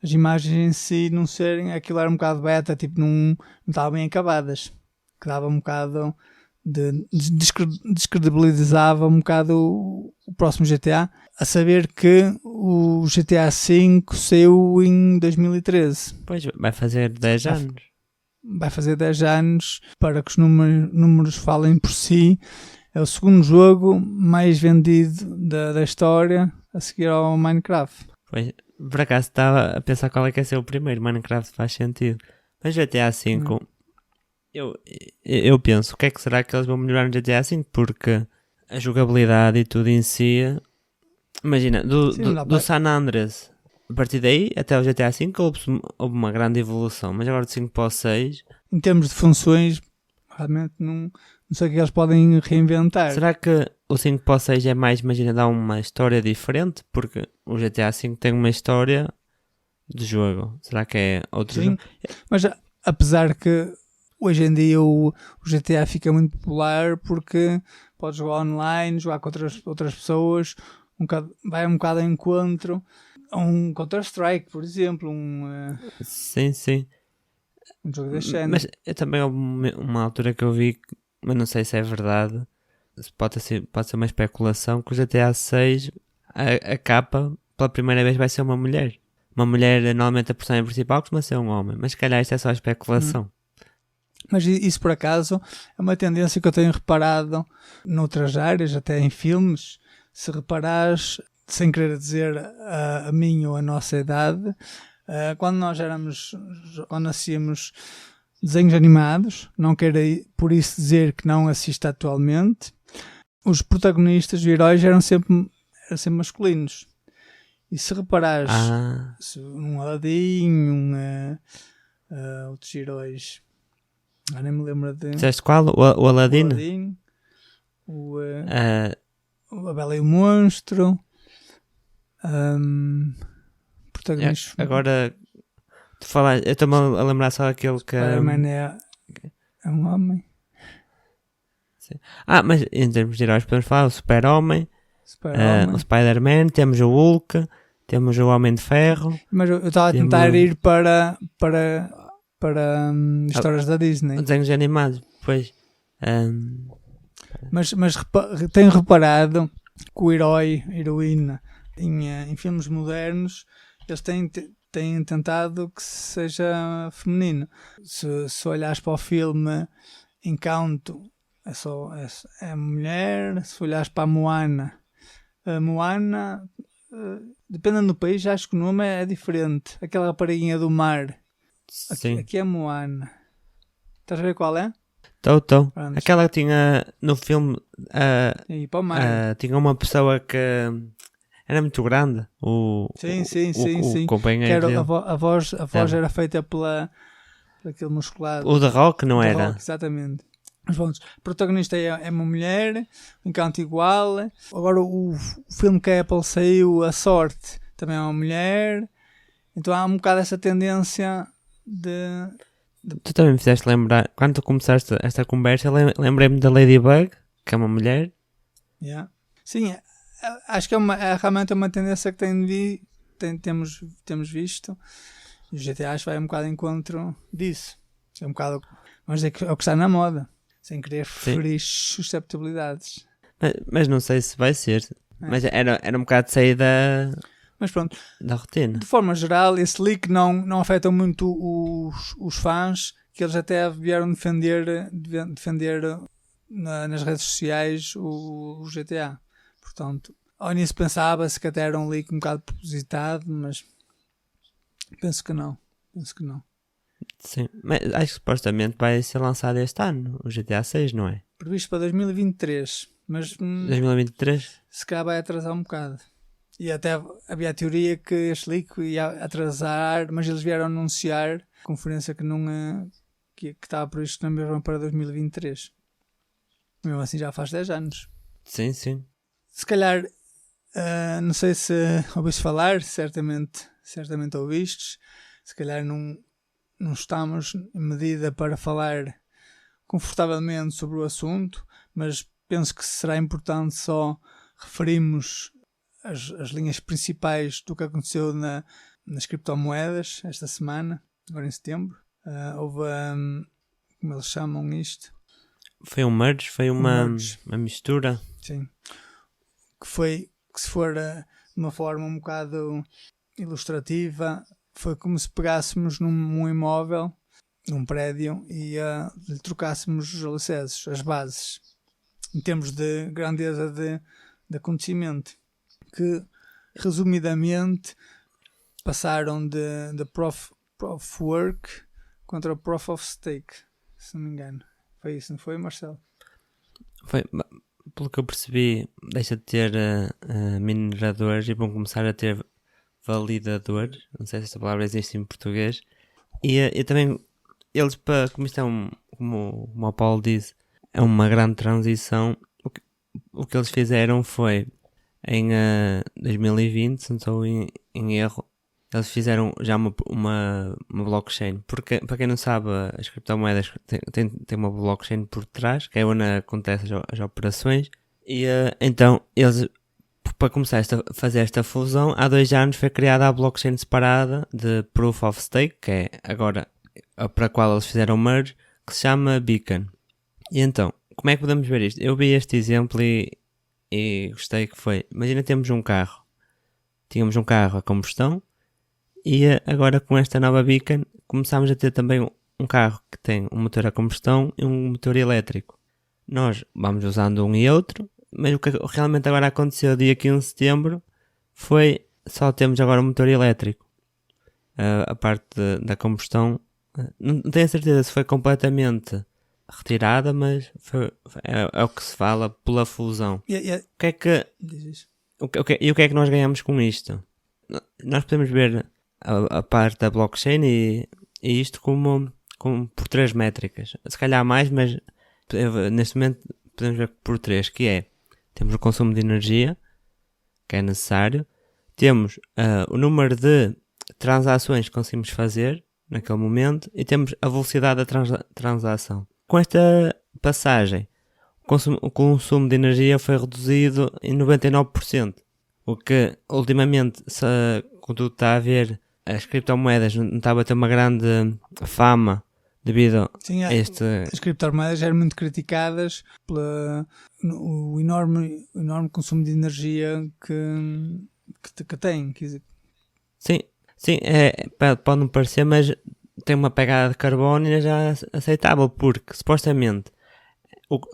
as imagens em si não serem, aquilo era um bocado beta, tipo não estavam bem acabadas, que dava um bocado descredibilizava um bocado o próximo GTA, a saber que o GTA V saiu em 2013. Pois, vai fazer 10 anos. Vai fazer 10 anos, para que os números falem por si. É o segundo jogo mais vendido da história, a seguir ao Minecraft. Pois, por acaso estava a pensar qual é que ia ser o primeiro. Minecraft faz sentido. Mas GTA V, eu penso, o que é que será que eles vão melhorar no GTA V? Porque a jogabilidade e tudo em si, imagina, do San Andreas, a partir daí até o GTA V houve uma grande evolução, mas agora de 5 para o 6... Em termos de funções, realmente não sei o que eles podem reinventar. Será que o 5 para o 6 é mais, imagina, dá uma história diferente? Porque o GTA V tem uma história de jogo. Será que é outro jogo? Mas apesar que hoje em dia o GTA fica muito popular porque podes jogar online, jogar com outras pessoas, vai um bocado ao encontro. Um Counter-Strike, por exemplo. Sim. Um jogo da cena. Mas também houve uma altura que eu vi, mas não sei se é verdade, pode ser uma especulação, que o GTA 6, a capa, pela primeira vez vai ser uma mulher. Uma mulher, normalmente a personagem principal costuma ser um homem, mas se calhar isto é só especulação. Mas isso, por acaso, é uma tendência que eu tenho reparado noutras áreas, até em filmes. Se reparares, sem querer dizer a minha ou a nossa idade, quando assistíamos desenhos animados, não quero por isso dizer que não assisto atualmente, os protagonistas, os heróis eram sempre masculinos. E se reparares um Aladdin, outros heróis, nem me lembro de... Dizeste qual? O Aladdin? A Bela e o Monstro. Protagonistas. Agora, tu falaste, eu estou-me a lembrar só aquele que... Spider-Man é um homem. Sim. Mas em termos de heróis podemos falar o Super-Homem, o Spider-Man, temos o Hulk, temos o Homem de Ferro. Mas eu estava a tentar ir para histórias da Disney. Desenhos animados, pois. Mas tenho reparado que o herói, a heroína, em filmes modernos, eles têm tentado que seja feminino. Se olhares para o filme Encanto, é mulher. Se olhares para a Moana, dependendo do país, acho que o nome é diferente. Aquela rapariguinha do mar. Aqui é Moana. Estás a ver qual é? Estou. Aquela que tinha no filme, tinha uma pessoa que era muito grande. Sim. O companheiro dele. A voz era feita por aquele musculado. O The Rock, não era? Rock, exatamente. Mas vamos, o protagonista é uma mulher, um Encanto igual. Agora o filme que a Apple saiu, A Sorte, também é uma mulher. Então há um bocado essa tendência de Tu também me fizeste lembrar, quando tu começaste esta conversa, lembrei-me da Ladybug, que é uma mulher. Yeah. Sim, acho que realmente é uma tendência que temos visto. E o GTA acho que vai um bocado ao encontro disso. É um bocado, vamos dizer, que é o que está na moda, sem querer ferir susceptibilidades. Mas não sei se vai ser. Mas era um bocado de sair Mas pronto, da rotina. de forma geral, esse leak não afeta muito os fãs, que eles até vieram defender nas redes sociais o GTA. Portanto, ao início pensava-se que até era um leak um bocado propositado, mas penso que não. Sim, mas acho que supostamente vai ser lançado este ano, o GTA 6, não é? Previsto para 2023, mas 2023? se calhar vai atrasar um bocado. E até havia a teoria que este leak ia atrasar, mas eles vieram anunciar a conferência que estava previsto na mesma para 2023. Mesmo assim já faz 10 anos. Sim. Se calhar, não sei se ouviste falar, certamente ouvistes. Se calhar não estamos em medida para falar confortavelmente sobre o assunto, mas penso que será importante só referirmos as linhas principais do que aconteceu nas criptomoedas esta semana, agora em setembro. Houve, como eles chamam isto? Foi um merge, foi uma mistura. Sim. Que se for de uma forma um bocado ilustrativa, foi como se pegássemos num imóvel, num prédio, e lhe trocássemos os alicerces, as bases, em termos de grandeza de acontecimento, que resumidamente passaram de Proof of Work contra Proof of Stake, se não me engano. Foi isso, não foi, Marcelo? Foi, pelo que eu percebi, deixa de ter mineradores e vão começar a ter validadores. Não sei se esta palavra existe em português. E também, eles, como isto é como o Paulo disse, é uma grande transição. O que eles fizeram foi, em 2020, se não estou em erro, eles fizeram já uma blockchain. Porque, para quem não sabe, as criptomoedas têm uma blockchain por trás, que é onde acontecem as operações. E então, eles, para começar a fazer esta fusão, há 2 anos foi criada a blockchain separada de Proof of Stake, que é agora para a qual eles fizeram merge, que se chama Beacon. E então, como é que podemos ver isto? Eu vi este exemplo e gostei, que foi, imagina, tínhamos um carro a combustão, e agora com esta nova Beacon começámos a ter também um carro que tem um motor a combustão e um motor elétrico. Nós vamos usando um e outro, mas o que realmente agora aconteceu dia 15 de setembro foi só temos agora um motor elétrico. A parte da combustão, não tenho certeza se foi completamente retirada, mas é o que se fala pela fusão. Yeah. O que é que e o que é que nós ganhamos com isto? Nós podemos ver a parte da blockchain e isto como por 3 métricas. Se calhar mais, mas neste momento podemos ver por 3, que é, temos o consumo de energia, que é necessário, temos o número de transações que conseguimos fazer naquele momento e temos a velocidade da transação. Com esta passagem, o consumo de energia foi reduzido em 99%, o que ultimamente, quando está a ver, as criptomoedas não estava a ter uma grande fama devido a este... As criptomoedas eram muito criticadas pelo enorme consumo de energia que tem. Sim, pode não parecer, mas tem uma pegada de carbono e já aceitável, porque supostamente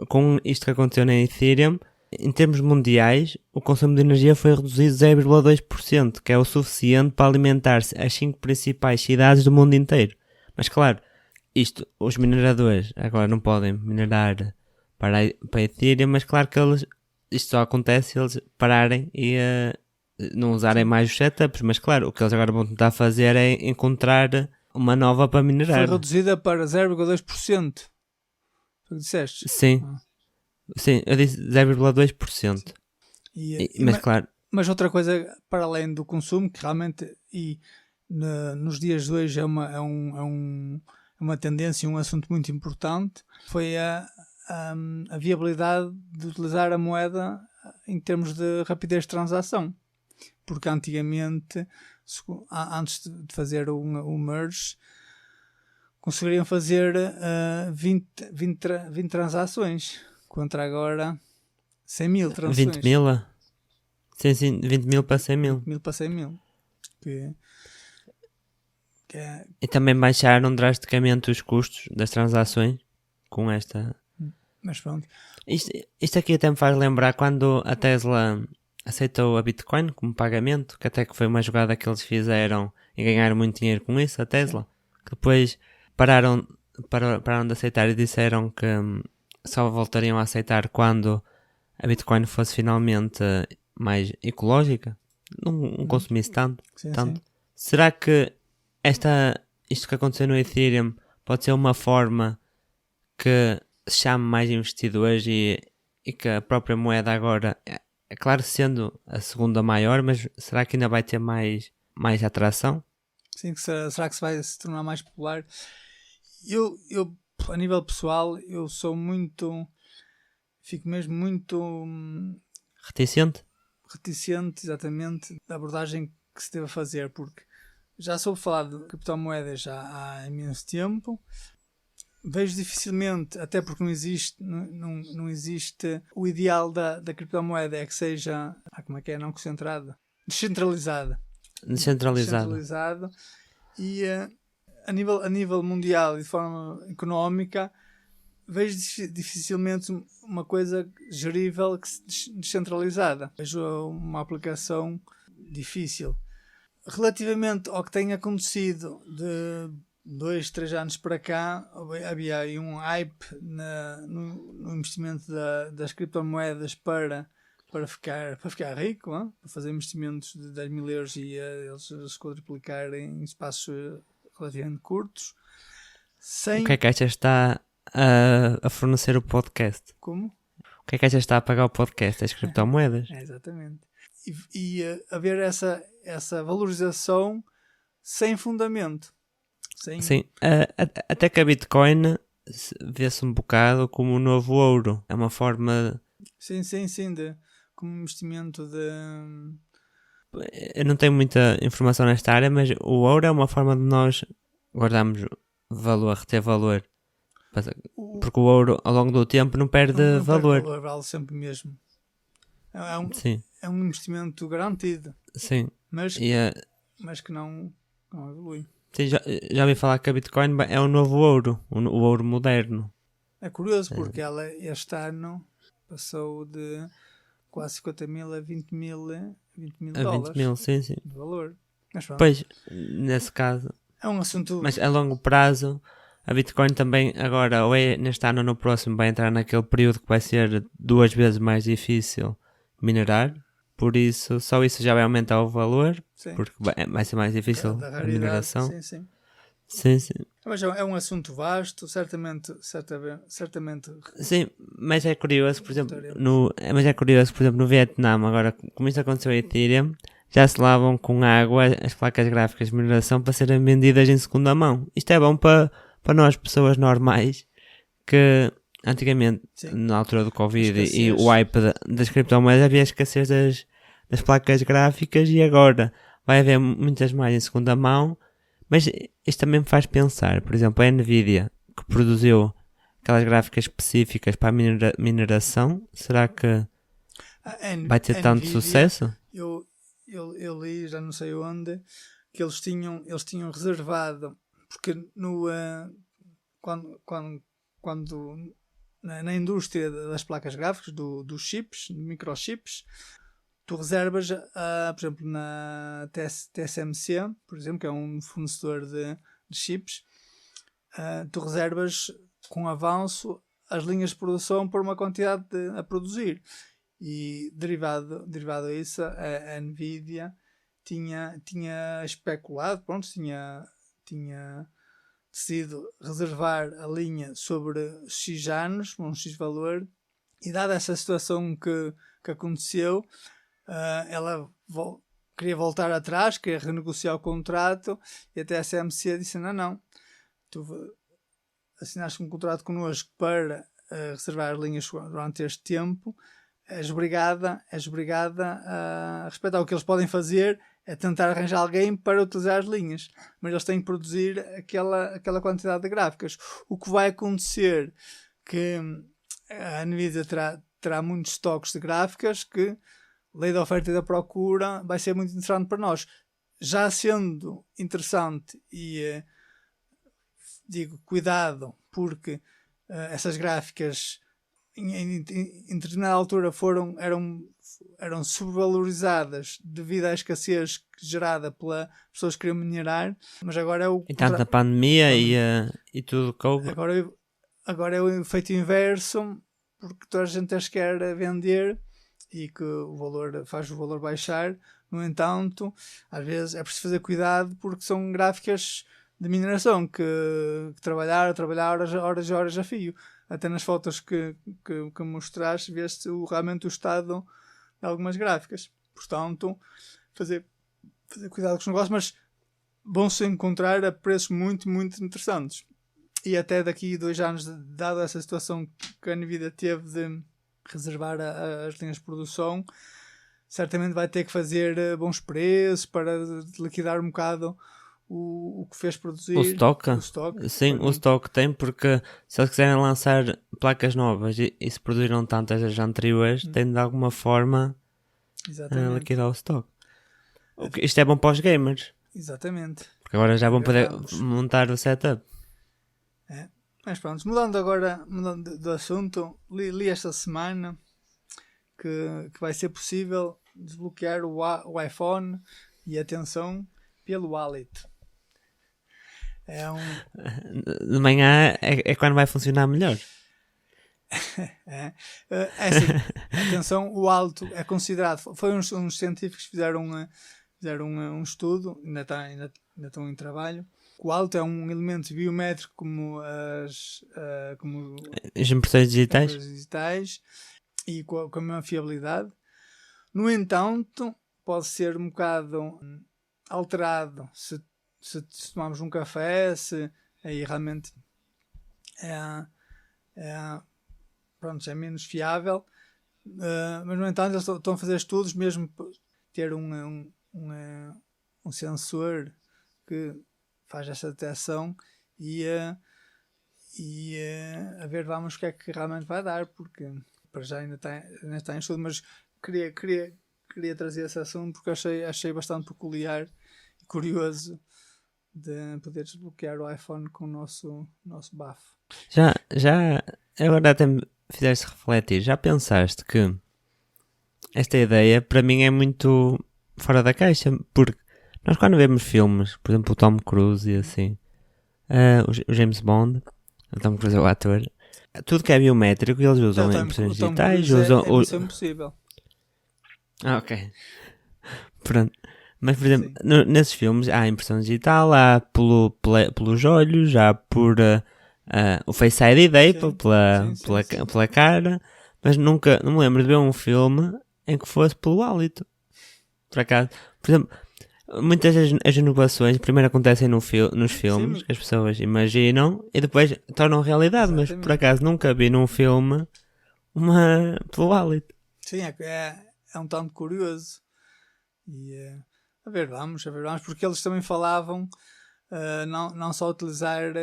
com isto que aconteceu na Ethereum, em termos mundiais, o consumo de energia foi reduzido 0,2%, que é o suficiente para alimentar-se as 5 principais cidades do mundo inteiro. Mas claro, os mineradores agora não podem minerar para a Ethereum, mas claro que isto só acontece se eles pararem e não usarem mais os setups, mas claro, o que eles agora vão tentar fazer é encontrar uma nova para minerar. Foi reduzida para 0,2%. Foi o que disseste? Sim. Sim, eu disse 0,2%. Mas claro. Mas outra coisa, para além do consumo, que realmente nos dias de hoje uma tendência, um assunto muito importante, foi a viabilidade de utilizar a moeda em termos de rapidez de transação. Porque antigamente, antes de fazer o merge, conseguiriam fazer 20 transações, contra agora 100 mil transações. 20 mil? Sim, 20 mil para 100 mil. 20 mil para 100 mil. E também baixaram drasticamente os custos das transações com esta. Mas pronto. Isto aqui até me faz lembrar quando a Tesla aceitou a Bitcoin como pagamento, que até que foi uma jogada que eles fizeram e ganharam muito dinheiro com isso, a Tesla. Que depois pararam de aceitar e disseram que só voltariam a aceitar quando a Bitcoin fosse finalmente mais ecológica, não consumisse tanto. Sim. Será que isto que aconteceu no Ethereum pode ser uma forma que chame mais investidores e que a própria moeda agora, é claro sendo a segunda maior, mas será que ainda vai ter mais atração? Sim, será que vai se tornar mais popular? Eu, a nível pessoal, eu sou fico mesmo muito reticente, exatamente, da abordagem que se deve fazer, porque já soube falar de criptomoedas já há imenso tempo. Vejo dificilmente, até porque não existe o ideal da criptomoeda é que seja, não concentrada, descentralizada. E a nível mundial e de forma económica, vejo dificilmente uma coisa gerível descentralizada. Vejo uma aplicação difícil. Relativamente ao que tem acontecido de 2, 3 anos para cá, havia aí um hype no investimento das criptomoedas para ficar rico, para fazer investimentos de 10 mil euros e eles se quadruplicarem em espaços relativamente curtos. O que é que achas está a fornecer o podcast? Como? O que é que achas está a pagar o podcast? As criptomoedas? Exatamente. E haver essa valorização sem fundamento. Sim, até que a Bitcoin vê-se um bocado como o novo ouro. É uma forma... Sim, como investimento de... Eu não tenho muita informação nesta área, mas o ouro é uma forma de nós guardarmos valor, reter valor. Porque o ouro, ao longo do tempo, não perde valor. Perde valor, vale sempre mesmo. É um investimento garantido. Sim. Mas que não evolui. Sim, já ouvi falar que a Bitcoin é o novo ouro, o ouro moderno. É curioso porque ela este ano passou de quase 50 mil a 20 mil dólares. 20 mil, sim. De valor. Mas pois, nesse caso. É um assunto... Mas a longo prazo, a Bitcoin também agora, ou é neste ano ou no próximo, vai entrar naquele período que vai ser 2 vezes mais difícil minerar. Por isso, só isso já vai aumentar o valor, porque vai ser mais difícil a mineração. Sim. Mas é um assunto vasto, certamente. Sim, mas é curioso, por exemplo, no Vietnã, agora, como isto aconteceu em Ethereum, já se lavam com água as placas gráficas de mineração para serem vendidas em segunda mão. Isto é bom para nós, pessoas normais, que... Antigamente, na altura do Covid e o hype das criptomoedas, havia escassez das placas gráficas e agora vai haver muitas mais em segunda mão. Mas isto também me faz pensar, por exemplo, a Nvidia, que produziu aquelas gráficas específicas para a mineração, será que vai ter tanto Nvidia, sucesso? Eu li, já não sei onde, que eles tinham reservado, porque quando na indústria das placas gráficas, dos chips, microchips, tu reservas, por exemplo, na TSMC, por exemplo, que é um fornecedor de chips, tu reservas com avanço as linhas de produção por uma quantidade a produzir. E derivado a isso, a Nvidia tinha especulado, tinha decidido reservar a linha sobre X anos, um X valor, e dada essa situação que aconteceu, ela queria voltar atrás, queria renegociar o contrato, e a TSMC disse, não, tu assinaste um contrato connosco para reservar as linhas durante este tempo, és obrigada a respeitar. O que eles podem fazer é tentar arranjar alguém para utilizar as linhas, mas eles têm que produzir aquela quantidade de gráficas. O que vai acontecer que a Nvidia terá muitos estoques de gráficas que, lei da oferta e da procura, vai ser muito interessante para nós. Já sendo interessante e digo cuidado, porque essas gráficas em determinada altura eram subvalorizadas devido à escassez gerada pelas pessoas que queriam minerar, mas agora é o... E tanto na pandemia e tudo que houve. Agora é o efeito inverso, porque toda a gente as quer vender e que o valor faz o valor baixar. No entanto, às vezes é preciso fazer cuidado porque são gráficas de mineração que trabalhar horas e horas a fio. Até nas fotos que mostraste, vê-se realmente o estado de algumas gráficas. Portanto, fazer cuidado com os negócios, mas vão-se encontrar a preços muito, muito interessantes. E até daqui a 2 anos, dada essa situação que a Nvidia teve de reservar as linhas de produção, certamente vai ter que fazer bons preços para liquidar um bocado o que fez produzir. O stock. Sim, o stock tem, porque se eles quiserem lançar placas novas e se produziram tantas as anteriores, tem de alguma forma liquidar o stock. Isto é bom para os gamers. Exatamente. Porque agora já vão poder montar o setup. Mas pronto, mudando do assunto, li esta semana que vai ser possível desbloquear o iPhone e atenção pelo wallet. De manhã é quando vai funcionar melhor. Assim, atenção, o alto é considerado. Foi uns científicos que fizeram um estudo, ainda estão em trabalho. O alto é um elemento biométrico como as impressões digitais e com a mesma fiabilidade. No entanto, pode ser um bocado alterado se tomarmos um café, aí realmente é menos fiável. Mas no entanto eles estão a fazer estudos mesmo para ter um sensor que faz essa detecção e a ver vamos o que é que realmente vai dar, porque para já ainda está em estudo, mas queria trazer esse assunto porque achei bastante peculiar e curioso de poder desbloquear o iPhone com o nosso bafo. Já agora até me fizeste refletir. Já pensaste que esta ideia para mim é muito fora da caixa? Porque nós quando vemos filmes, por exemplo o Tom Cruise e assim, o James Bond, o Tom Cruise é o ator, tudo que é biométrico eles usam impressões digitais, usam... É impossível. Ok. Pronto. Mas, por exemplo, nesses filmes há impressão digital, há pelos olhos, há por o Face ID pela cara, mas não me lembro de ver um filme em que fosse pelo hálito. Por acaso, por exemplo, muitas as inovações primeiro acontecem nos filmes, que as pessoas imaginam e depois tornam realidade. Exatamente. Mas por acaso nunca vi num filme pelo hálito. Sim, é um tanto curioso. E a ver, vamos, porque eles também falavam não só utilizar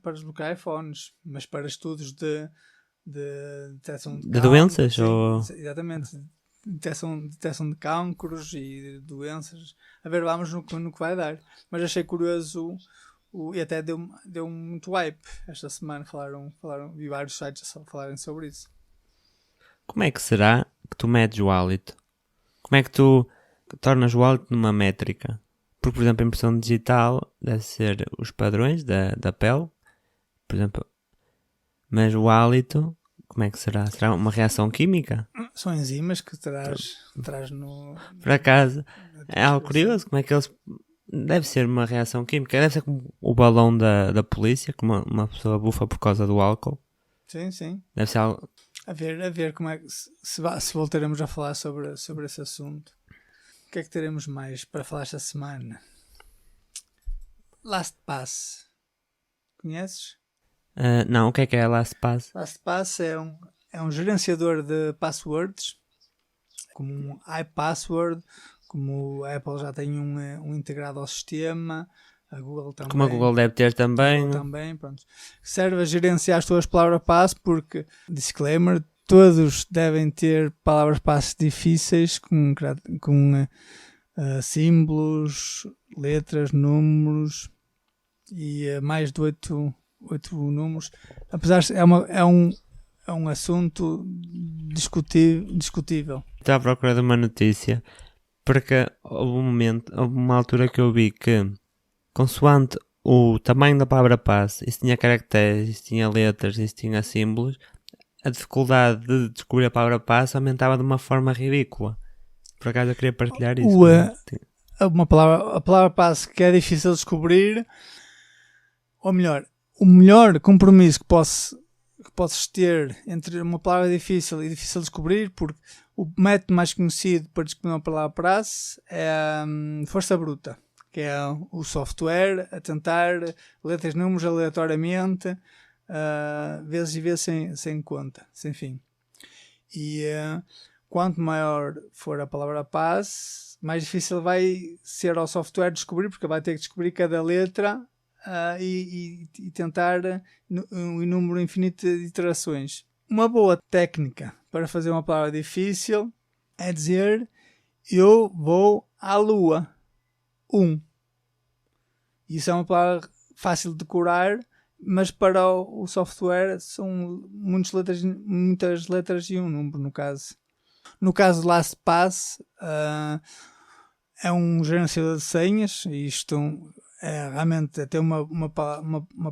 para desbloquear iPhones, mas para estudos de detecção de doenças? Sim, ou... Exatamente, detecção de cancros e doenças. A ver, vamos no que vai dar. Mas achei curioso e até deu muito hype esta semana. Falaram, vi vários sites a falarem sobre isso. Como é que será que tu medes o hálito? Como é que tu tornas o hálito numa métrica? Porque, por exemplo, a impressão digital deve ser os padrões da pele, por exemplo. Mas o hálito, como é que será? Será uma reação química? São enzimas que traz no... Por acaso, é algo curioso. Como é que eles... Deve ser uma reação química. Deve ser como o balão da polícia, que uma pessoa bufa por causa do álcool. Sim. Deve ser algo... A ver como é que se voltaremos a falar sobre esse assunto. O que é que teremos mais para falar esta semana? LastPass. Conheces? Não, o que é LastPass? LastPass é um gerenciador de passwords, como um iPassword, como a Apple já tem um integrado ao sistema, a Google também. Como a Google deve ter também. Pronto. Serve a gerenciar as tuas palavras-passe, porque, disclaimer, todos devem ter palavras-passe difíceis com símbolos, letras, números e mais de 8 números. Apesar de é um assunto discutível. Estava à procura de uma notícia, porque houve uma altura que eu vi que, consoante o tamanho da palavra-passe, isso tinha caracteres, isso tinha letras, isso tinha símbolos, a dificuldade de descobrir a palavra-passe aumentava de uma forma ridícula. Por acaso eu queria partilhar isso. A palavra-passe que é difícil de descobrir, ou melhor, o melhor compromisso que podes ter entre uma palavra difícil e difícil de descobrir, porque o método mais conhecido para descobrir uma palavra-passe é a força bruta, que é o software a tentar letras e números aleatoriamente, vezes e vezes sem conta, sem fim. E quanto maior for a palavra-passe, mais difícil vai ser ao software descobrir, porque vai ter que descobrir cada letra e tentar um número infinito de iterações. Uma boa técnica para fazer uma palavra difícil é dizer: eu vou à lua. Isso é uma palavra fácil de decorar, mas para o software são muitas letras e um número, no caso. No caso do LastPass, é um gerenciador de senhas, e isto realmente ter uma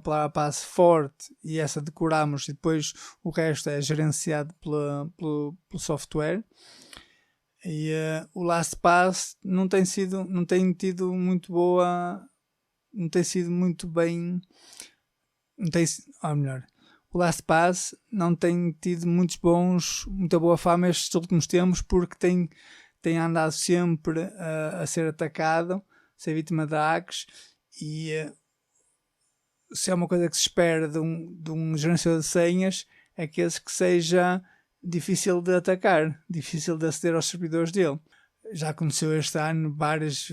palavra-passe forte, e essa decoramos, e depois o resto é gerenciado pelo software. E o LastPass não tem sido muito bem, o LastPass não tem tido muita boa fama estes últimos tempos, porque tem andado sempre a ser atacado, ser vítima de hacks, e se é uma coisa que se espera de um gerenciador de senhas, é que seja difícil de atacar, difícil de aceder aos servidores dele. Já aconteceu este ano várias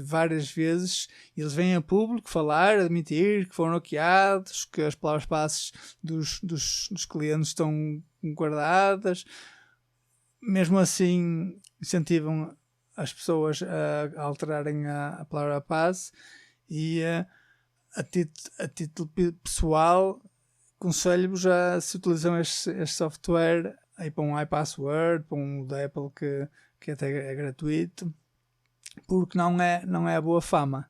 vezes, e eles vêm a público falar, admitir que foram hackeados, que as palavras-passe dos clientes estão guardadas. Mesmo assim, incentivam as pessoas a alterarem a palavra-passe, e a título pessoal, aconselho-vos a, se utilizam este software, aí para um iPassword, para um da Apple que até é gratuito, porque não é boa fama,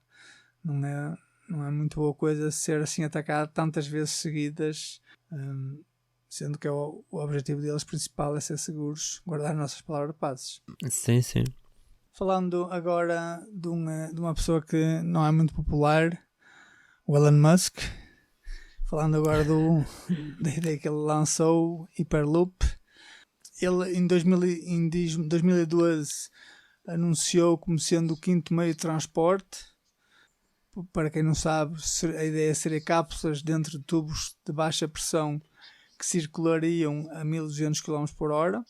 não é muito boa coisa ser assim atacado tantas vezes seguidas, sendo que o objetivo deles principal é ser seguros, guardar nossas palavras-passe. Sim, sim. Falando agora de uma pessoa que não é muito popular, o Elon Musk. Falando agora da ideia que ele lançou, Hyperloop. Ele em 2012 anunciou como sendo o quinto meio de transporte. Para quem não sabe, a ideia seria cápsulas dentro de tubos de baixa pressão que circulariam a 1200 km/h.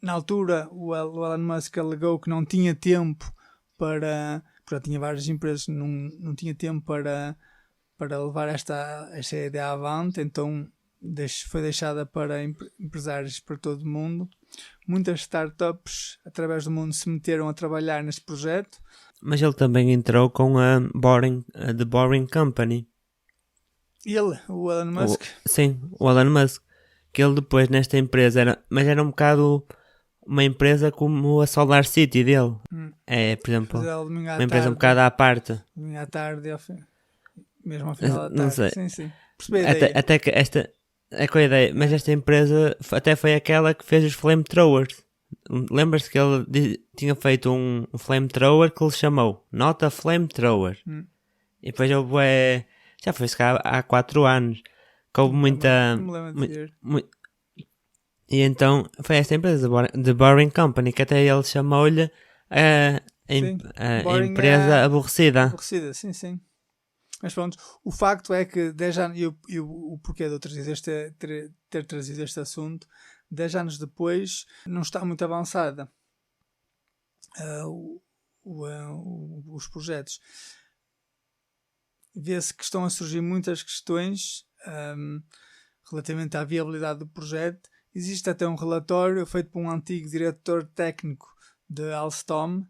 Na altura, o Elon Musk alegou que não tinha tempo porque já tinha várias empresas, não tinha tempo para levar esta ideia avante, então foi deixada para empresários para todo o mundo. Muitas startups através do mundo se meteram a trabalhar neste projeto. Mas ele também entrou com a The Boring Company. O Elon Musk? Sim, o Elon Musk. Que ele depois nesta empresa era um bocado uma empresa como a Solar City dele. É, por exemplo, uma empresa um bocado à parte. Domingo à tarde, mesmo ao final da tarde. Não sei. Sim. Percebi a ideia. Até que esta é com a ideia, mas esta empresa até foi aquela que fez os flamethrowers. Lembras-te que ele tinha feito um flamethrower que ele chamou Not a Flamethrower. E depois já foi há 4 anos. Que houve muita. E então foi esta empresa, The Boring Company, que até ele chamou-lhe a empresa aborrecida. Aborrecida, sim. Mas pronto, o facto é que 10 anos, e o porquê de eu ter trazido este assunto, 10 anos depois, não está muito avançada os projetos. Vê-se que estão a surgir muitas questões relativamente à viabilidade do projeto. Existe até um relatório feito por um antigo diretor técnico de Alstom,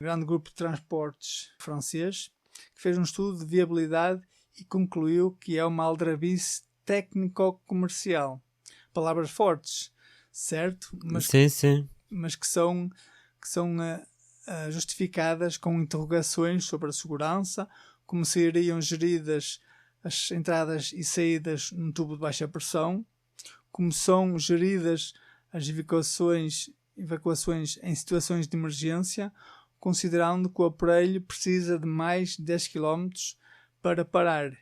grande grupo de transportes francês, que fez um estudo de viabilidade e concluiu que é uma aldrabice técnico-comercial. Palavras fortes, certo? Sim. Mas que são justificadas com interrogações sobre a segurança, como seriam geridas as entradas e saídas num tubo de baixa pressão, como são geridas as evacuações em situações de emergência, considerando que o aparelho precisa de mais de 10 km para parar.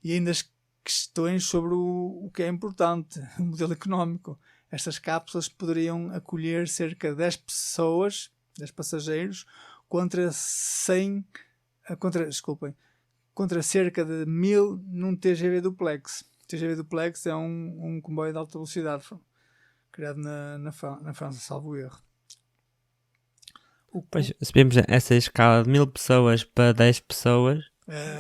E ainda as questões sobre o que é importante, o modelo económico. Estas cápsulas poderiam acolher cerca de 10 pessoas, 10 passageiros, contra cerca de 1000 num TGV duplex. O TGV duplex é um comboio de alta velocidade criado na França, salvo erro. Pois, se vemos essa escala de 1000 pessoas para 10 pessoas,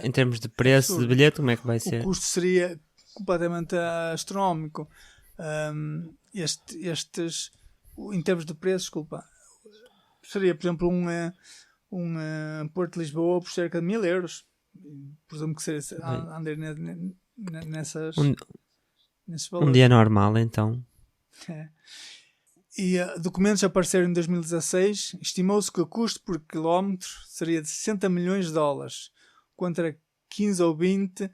em termos de preço de bilhete, como é que vai ser? O custo seria completamente astronómico. Em termos de preço, seria, por exemplo, um Porto de Lisboa por cerca de 1000 euros. Presumo que seria andar nesses valores. Um dia normal, então. E documentos apareceram em 2016. Estimou-se que o custo por quilómetro seria de 60 milhões de dólares, contra 15 ou 20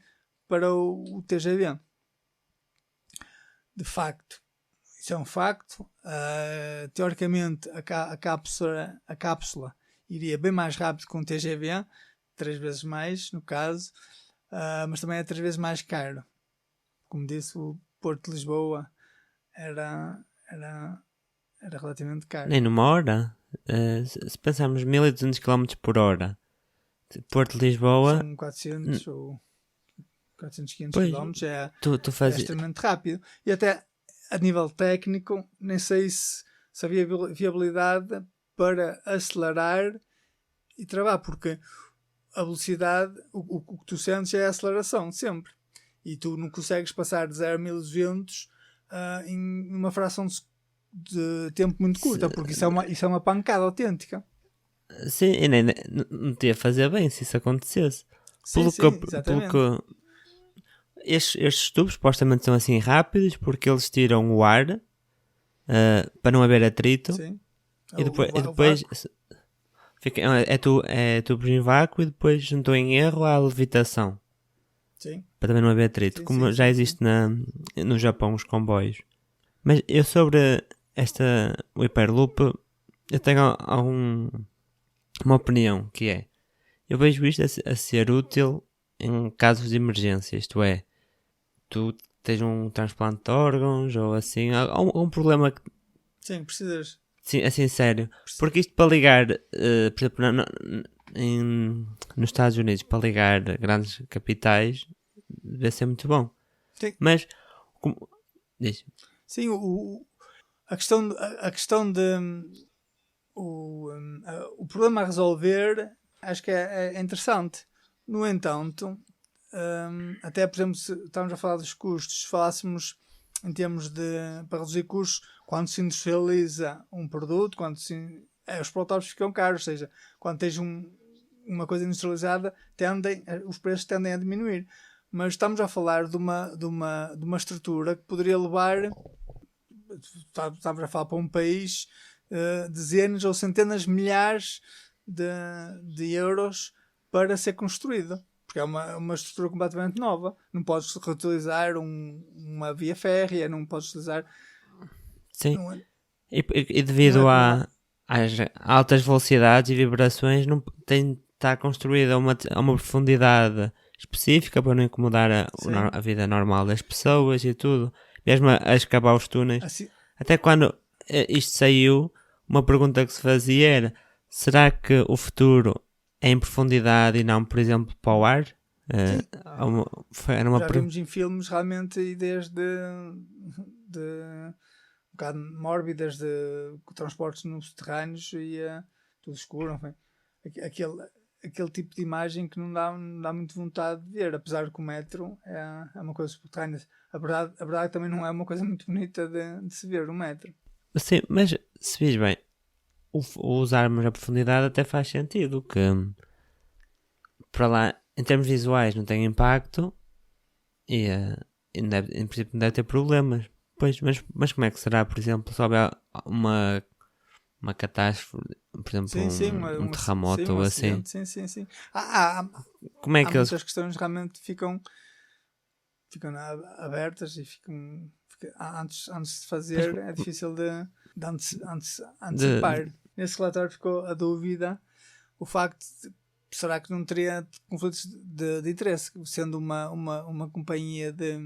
para o TGV. De facto, isso é um facto. Teoricamente, a cápsula iria bem mais rápido que um TGV, 3 vezes mais, no caso, mas também é 3 vezes mais caro. Como disse, o Porto de Lisboa era relativamente caro. Nem numa hora? Se pensarmos 1200 km por hora, Porto de Lisboa... São 400 ou 400, 500 pois, km, é extremamente rápido. E até a nível técnico, nem sei se havia viabilidade para acelerar e travar, porque a velocidade, o que tu sentes é a aceleração, sempre. E tu não consegues passar de 0 a 1200 em uma fração de tempo muito curta, porque isso é uma pancada autêntica. Sim, e nem não te ia fazer bem se isso acontecesse. Pelo que estes tubos supostamente são assim rápidos, porque eles tiram o ar para não haver atrito. Sim. E depois é tubos em vácuo e depois não estou em erro há levitação. Sim. Para também não haver atrito, como já existe no Japão os comboios. Mas eu sobre o Hyperloop, eu tenho uma opinião, que é, eu vejo isto a ser útil em casos de emergência, isto é, tu tens um transplante de órgãos ou assim, algum problema que... Sim, precisas. Sim, assim, sério. Porque isto para ligar, por exemplo, nos Estados Unidos, para ligar grandes capitais, deve ser muito bom. Sim. Mas, diz. Sim, a questão de... O problema a resolver, acho que é interessante. No entanto, até, por exemplo, se estamos a falar dos custos, se falássemos em termos para reduzir custos, quando se industrializa um produto, os protótipos ficam caros, ou seja, quando tens uma coisa industrializada, os preços tendem a diminuir. Mas estamos a falar de uma estrutura que poderia levar, estamos a falar para um país, dezenas ou centenas de milhares de euros para ser construída. Porque é uma estrutura completamente nova. Não podes reutilizar uma via férrea, não podes utilizar... Sim. E devido às altas velocidades e vibrações, não está construída a uma profundidade específica para não incomodar a vida normal das pessoas e tudo. Mesmo a escavar os túneis. Assim... Até quando isto saiu, uma pergunta que se fazia era: será que o futuro é em profundidade e não, por exemplo, para o ar? Era uma Já vimos em filmes realmente ideias de um bocado mórbidas de transportes nos subterrâneos e tudo escuro, enfim. Aquele tipo de imagem que não dá muito vontade de ver, apesar que o metro é uma coisa subterrânea. A verdade também não é uma coisa muito bonita de se ver o metro. Sim, mas se vês bem, usarmos a profundidade até faz sentido, que para lá, em termos visuais, não tem impacto e em princípio não deve ter problemas. Pois, mas como é que será, por exemplo, se houver uma catástrofe, por exemplo, um terremoto ou assim? Sim. Como é que há eles... muitas questões realmente ficam abertas e antes de fazer é difícil de antecipar. Nesse relatório ficou a dúvida o facto de será que não teria conflitos de interesse, sendo uma companhia de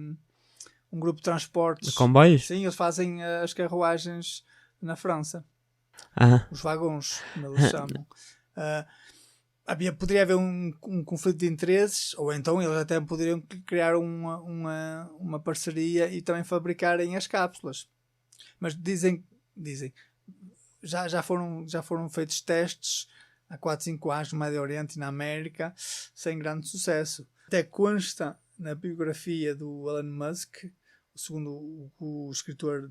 um grupo de transportes. De comboios? Sim, eles fazem as carruagens na França. Os vagões, como eles chamam. Poderia haver um conflito de interesses, ou então eles até poderiam criar uma parceria e também fabricarem as cápsulas. Mas dizem já foram feitos testes há 4, 5 anos no Médio Oriente e na América sem grande sucesso. Até consta na biografia do Elon Musk, segundo o escritor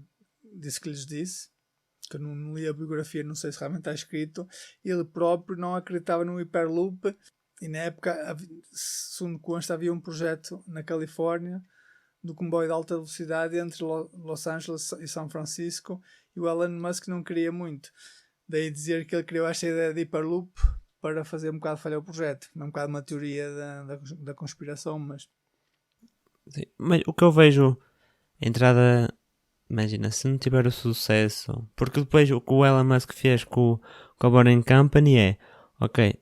disse que lhes disse, que eu não li a biografia, não sei se realmente está escrito, ele próprio não acreditava no Hyperloop e na época, segundo consta, havia um projeto na Califórnia do comboio de alta velocidade entre Los Angeles e São Francisco e o Elon Musk não queria muito. Daí dizer que ele criou esta ideia de Hyperloop para fazer um bocado falhar o projeto. É um bocado uma teoria da conspiração, mas... Sim, mas o que eu vejo, a entrada... Imagina, se não tiver o sucesso... Porque depois o que o Elon Musk fez com a Boring Company é... Ok,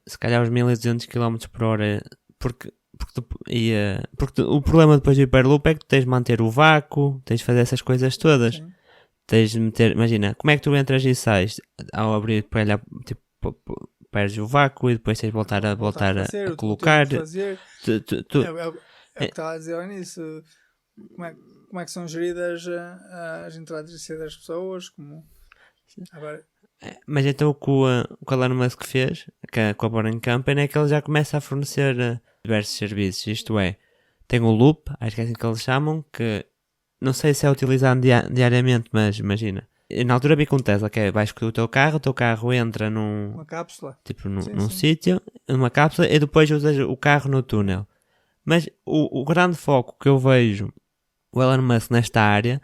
se calhar os 1200 km por hora... Porque o problema depois do Hyperloop é que tu tens de manter o vácuo, tens de fazer essas coisas todas. Sim. Tens de meter... Imagina, como é que tu entras e sais? Ao abrir, tipo, perdes o vácuo e depois tens de voltar a colocar. É o que estava a dizer ao início. Como é que são geridas as entradas e saídas das pessoas? Agora... Mas então o que o Elon Musk fez com a Boring Company é que ele já começa a fornecer diversos serviços. Isto é, tem o Loop, acho que é assim que eles chamam, que não sei se é utilizado diariamente, mas imagina. Na altura vi com o Tesla, que é, vais com o teu carro entra uma cápsula. Tipo num sítio, numa cápsula, e depois usas o carro no túnel. Mas o grande foco que eu vejo o Elon Musk nesta área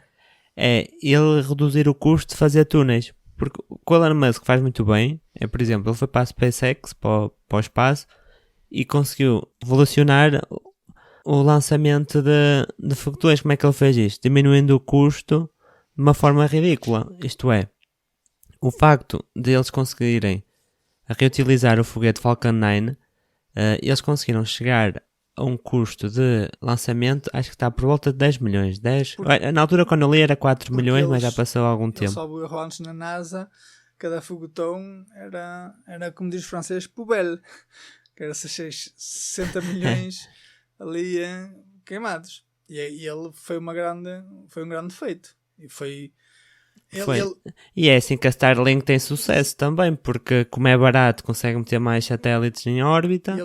é ele reduzir o custo de fazer túneis. Porque o que o Elon Musk faz muito bem é, por exemplo, ele foi para a SpaceX, para o espaço, e conseguiu revolucionar o lançamento de foguetões. Como é que ele fez isto? Diminuindo o custo de uma forma ridícula. Isto é, o facto de eles conseguirem reutilizar o foguete Falcon 9, eles conseguiram chegar a um custo de lançamento, acho que está por volta de 10 milhões. Na altura, quando eu li, era 4 milhões, mas já passou algum tempo. Só o erro antes na NASA, cada foguetão era como diz o francês, poubelle, que era 60 milhões ali queimados. E ele foi um grande feito. E é assim que a Starlink tem sucesso também, porque como é barato, consegue meter mais satélites em órbita.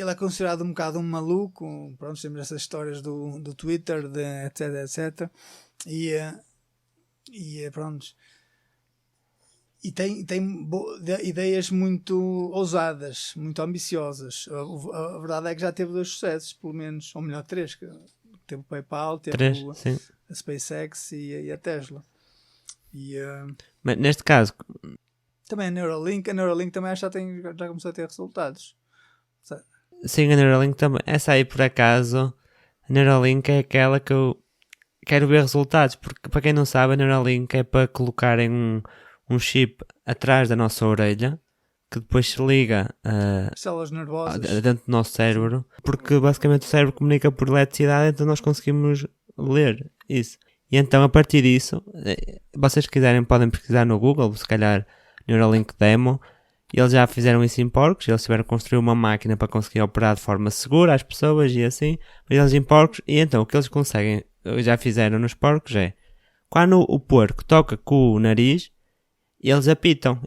Ele é considerado um bocado um maluco. Pronto, temos essas histórias do Twitter, etc. E pronto. E tem ideias muito ousadas, muito ambiciosas. A verdade é que já teve 2 sucessos, pelo menos, ou melhor, 3. Teve o PayPal, teve a SpaceX e a Tesla. Mas neste caso... Também a Neuralink também já começou a ter resultados. Sim, a Neuralink também. Essa aí, por acaso, a Neuralink é aquela que eu quero ver resultados, porque para quem não sabe, a Neuralink é para colocarem um chip atrás da nossa orelha, que depois se liga células nervosas dentro do nosso cérebro, porque basicamente o cérebro comunica por eletricidade, então nós conseguimos ler isso. E então, a partir disso, vocês quiserem podem pesquisar no Google, se calhar Neuralink Demo, E eles já fizeram isso em porcos, eles tiveram que construir uma máquina para conseguir operar de forma segura as pessoas e assim, mas eles em porcos, e então o que eles conseguem, já fizeram nos porcos é, quando o porco toca com o nariz, eles apitam,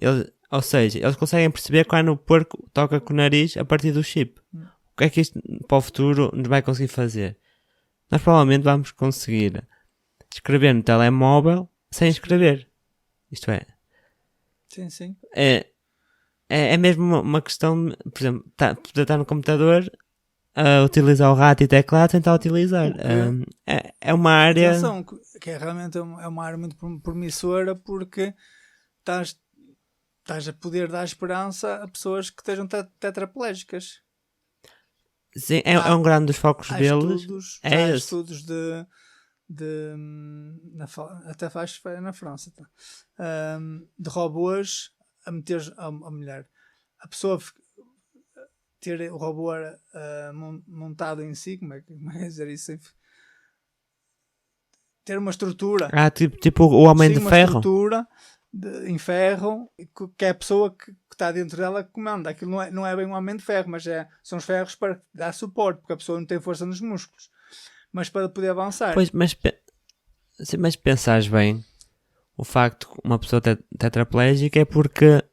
ou seja, eles conseguem perceber quando o porco toca com o nariz a partir do chip. O que é que isto para o futuro nos vai conseguir fazer? Nós provavelmente vamos conseguir escrever no telemóvel sem escrever. Isto é. Sim. É mesmo uma questão de, por exemplo, poder estar no computador a utilizar o rato e teclado sem estar a utilizar. É uma área... Atenção, que é realmente é uma área muito promissora, porque estás a poder dar esperança a pessoas que estejam tetraplégicas. Sim, é um grande dos focos deles. Há estudos até faz na França, de robôs a meter a mulher. A pessoa ter o robô montado em si, como é que dizer isso? Ter uma estrutura. Tipo o Homem de uma Ferro. Estrutura em ferro, que é a pessoa que está dentro dela que comanda. Aquilo não é bem um Homem de Ferro, mas são os ferros para dar suporte, porque a pessoa não tem força nos músculos. Mas para poder avançar. Pois, mas pensares bem, o facto de uma pessoa tetraplégica é porque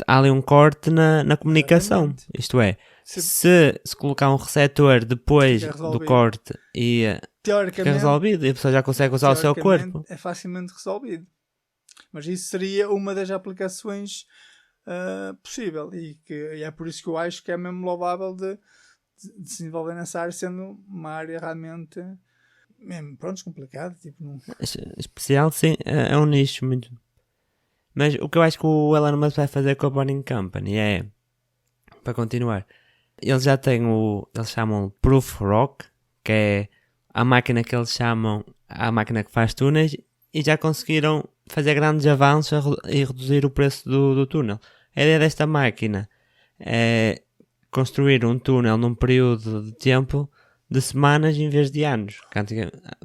há ali um corte na comunicação. Exatamente. Isto é, se colocar um receptor depois do corte e fica resolvido, e a pessoa já consegue usar o seu corpo. É facilmente resolvido. Mas isso seria uma das aplicações possível. E é por isso que eu acho que é mesmo louvável de se desenvolver nessa área, sendo uma área realmente mesmo, complicada. Tipo, não... Especial, sim, é um nicho muito. Mas o que eu acho que o Elon Musk vai fazer com a Boring Company é, para continuar, eles já têm eles chamam Proof Rock, que é a máquina que eles chamam a máquina que faz túneis, e já conseguiram fazer grandes avanços e reduzir o preço do túnel. A ideia desta máquina é construir um túnel num período de tempo de semanas em vez de anos.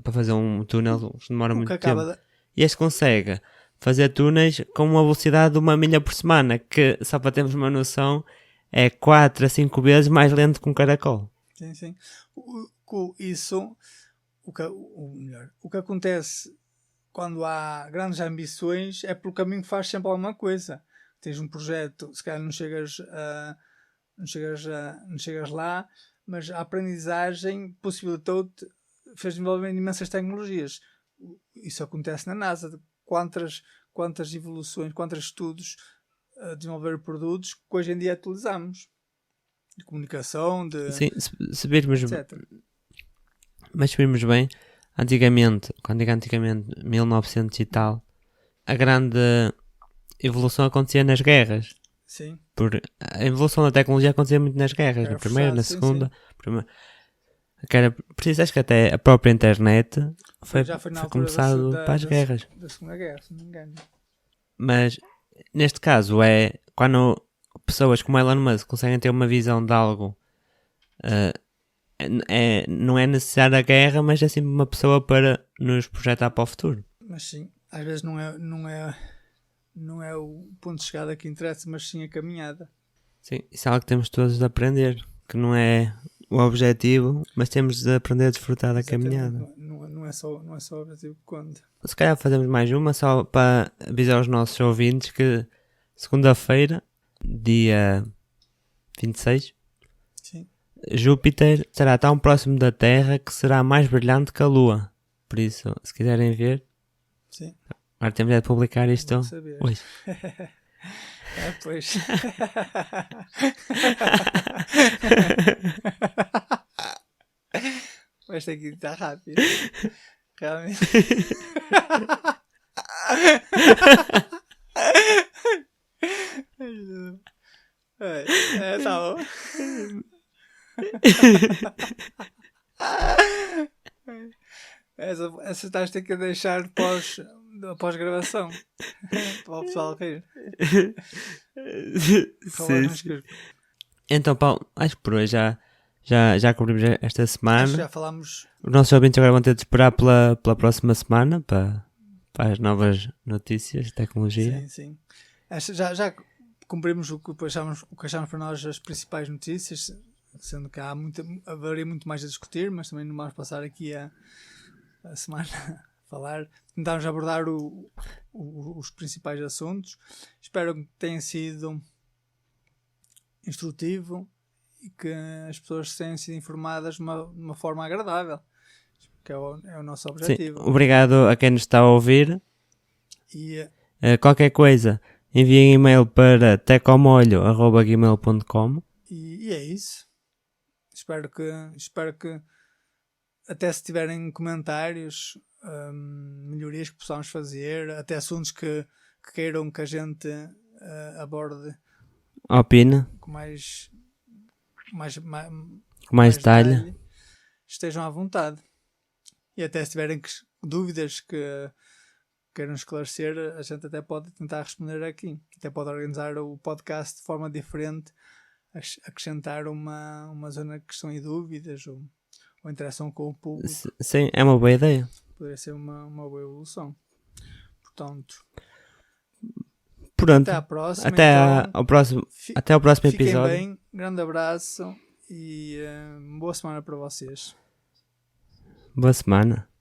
Para fazer um túnel demora muito tempo. E este consegue fazer túneis com uma velocidade de 1 milha por semana, que, só para termos uma noção, é 4 a 5 vezes mais lento que um caracol. Sim. O que acontece quando há grandes ambições é pelo caminho que faz sempre alguma coisa. Tens um projeto, se calhar não chegas lá, mas a aprendizagem possibilitou-te, fez desenvolver imensas tecnologias. Isso acontece na NASA. Quantas evoluções, quantos estudos a desenvolver produtos que hoje em dia utilizamos, de comunicação, Sim, se virmos, etc. Mas se virmos bem, antigamente, 1900 e tal, a grande evolução acontecia nas guerras. Sim. A evolução da tecnologia acontecia muito nas guerras, na primeira, na segunda. Acho que até a própria internet foi começado para as guerras. Da Segunda Guerra, se não me engano. Mas neste caso é quando pessoas como Elon Musk conseguem ter uma visão de algo, não é necessária a guerra, mas é sempre uma pessoa para nos projetar para o futuro. Mas sim, às vezes não é o ponto de chegada que interessa, mas sim a caminhada. Sim, isso é algo que temos todos de aprender, que não é o objetivo, mas temos de aprender a desfrutar da caminhada. Não é só o objetivo que conta. Se calhar fazemos mais uma, só para avisar os nossos ouvintes que segunda-feira, dia 26, sim, Júpiter será tão próximo da Terra que será mais brilhante que a Lua. Por isso, se quiserem ver, sim. Agora temos de publicar isto hoje. Pois. Mas tem que estar rápido. Realmente. Tá bom. Essa estás ter que deixar pós-gravação para o pessoal rir. Sim. Então, Paulo, acho que por hoje já cobrimos esta semana. Acho que já falámos. Os nossos ouvintes agora vão ter de esperar pela próxima semana para as novas notícias de tecnologia. Sim. Já cumprimos o que achamos para nós as principais notícias, sendo que haveria muito mais a discutir, mas também não vamos passar aqui a semana a falar. Tentámos abordar os principais assuntos. Espero que tenha sido instrutivo e que as pessoas tenham sido informadas de uma forma agradável, que é o nosso objetivo. Sim, obrigado a quem nos está a ouvir. E qualquer coisa, enviem e-mail para tecomolho@gmail.com. E é isso. Espero que até se tiverem comentários, melhorias que possamos fazer, até assuntos que queiram que a gente aborde, Opina. com mais detalhe, estejam à vontade. E até se tiverem dúvidas que queiram esclarecer, a gente até pode tentar responder aqui. Até pode organizar o podcast de forma diferente, acrescentar uma zona de questão e dúvidas ou interação com o público. Sim, é uma boa ideia. Poderia ser uma boa evolução. Portanto, pronto. até à próxima. Até ao próximo episódio. Fiquem bem, grande abraço e boa semana para vocês. Boa semana.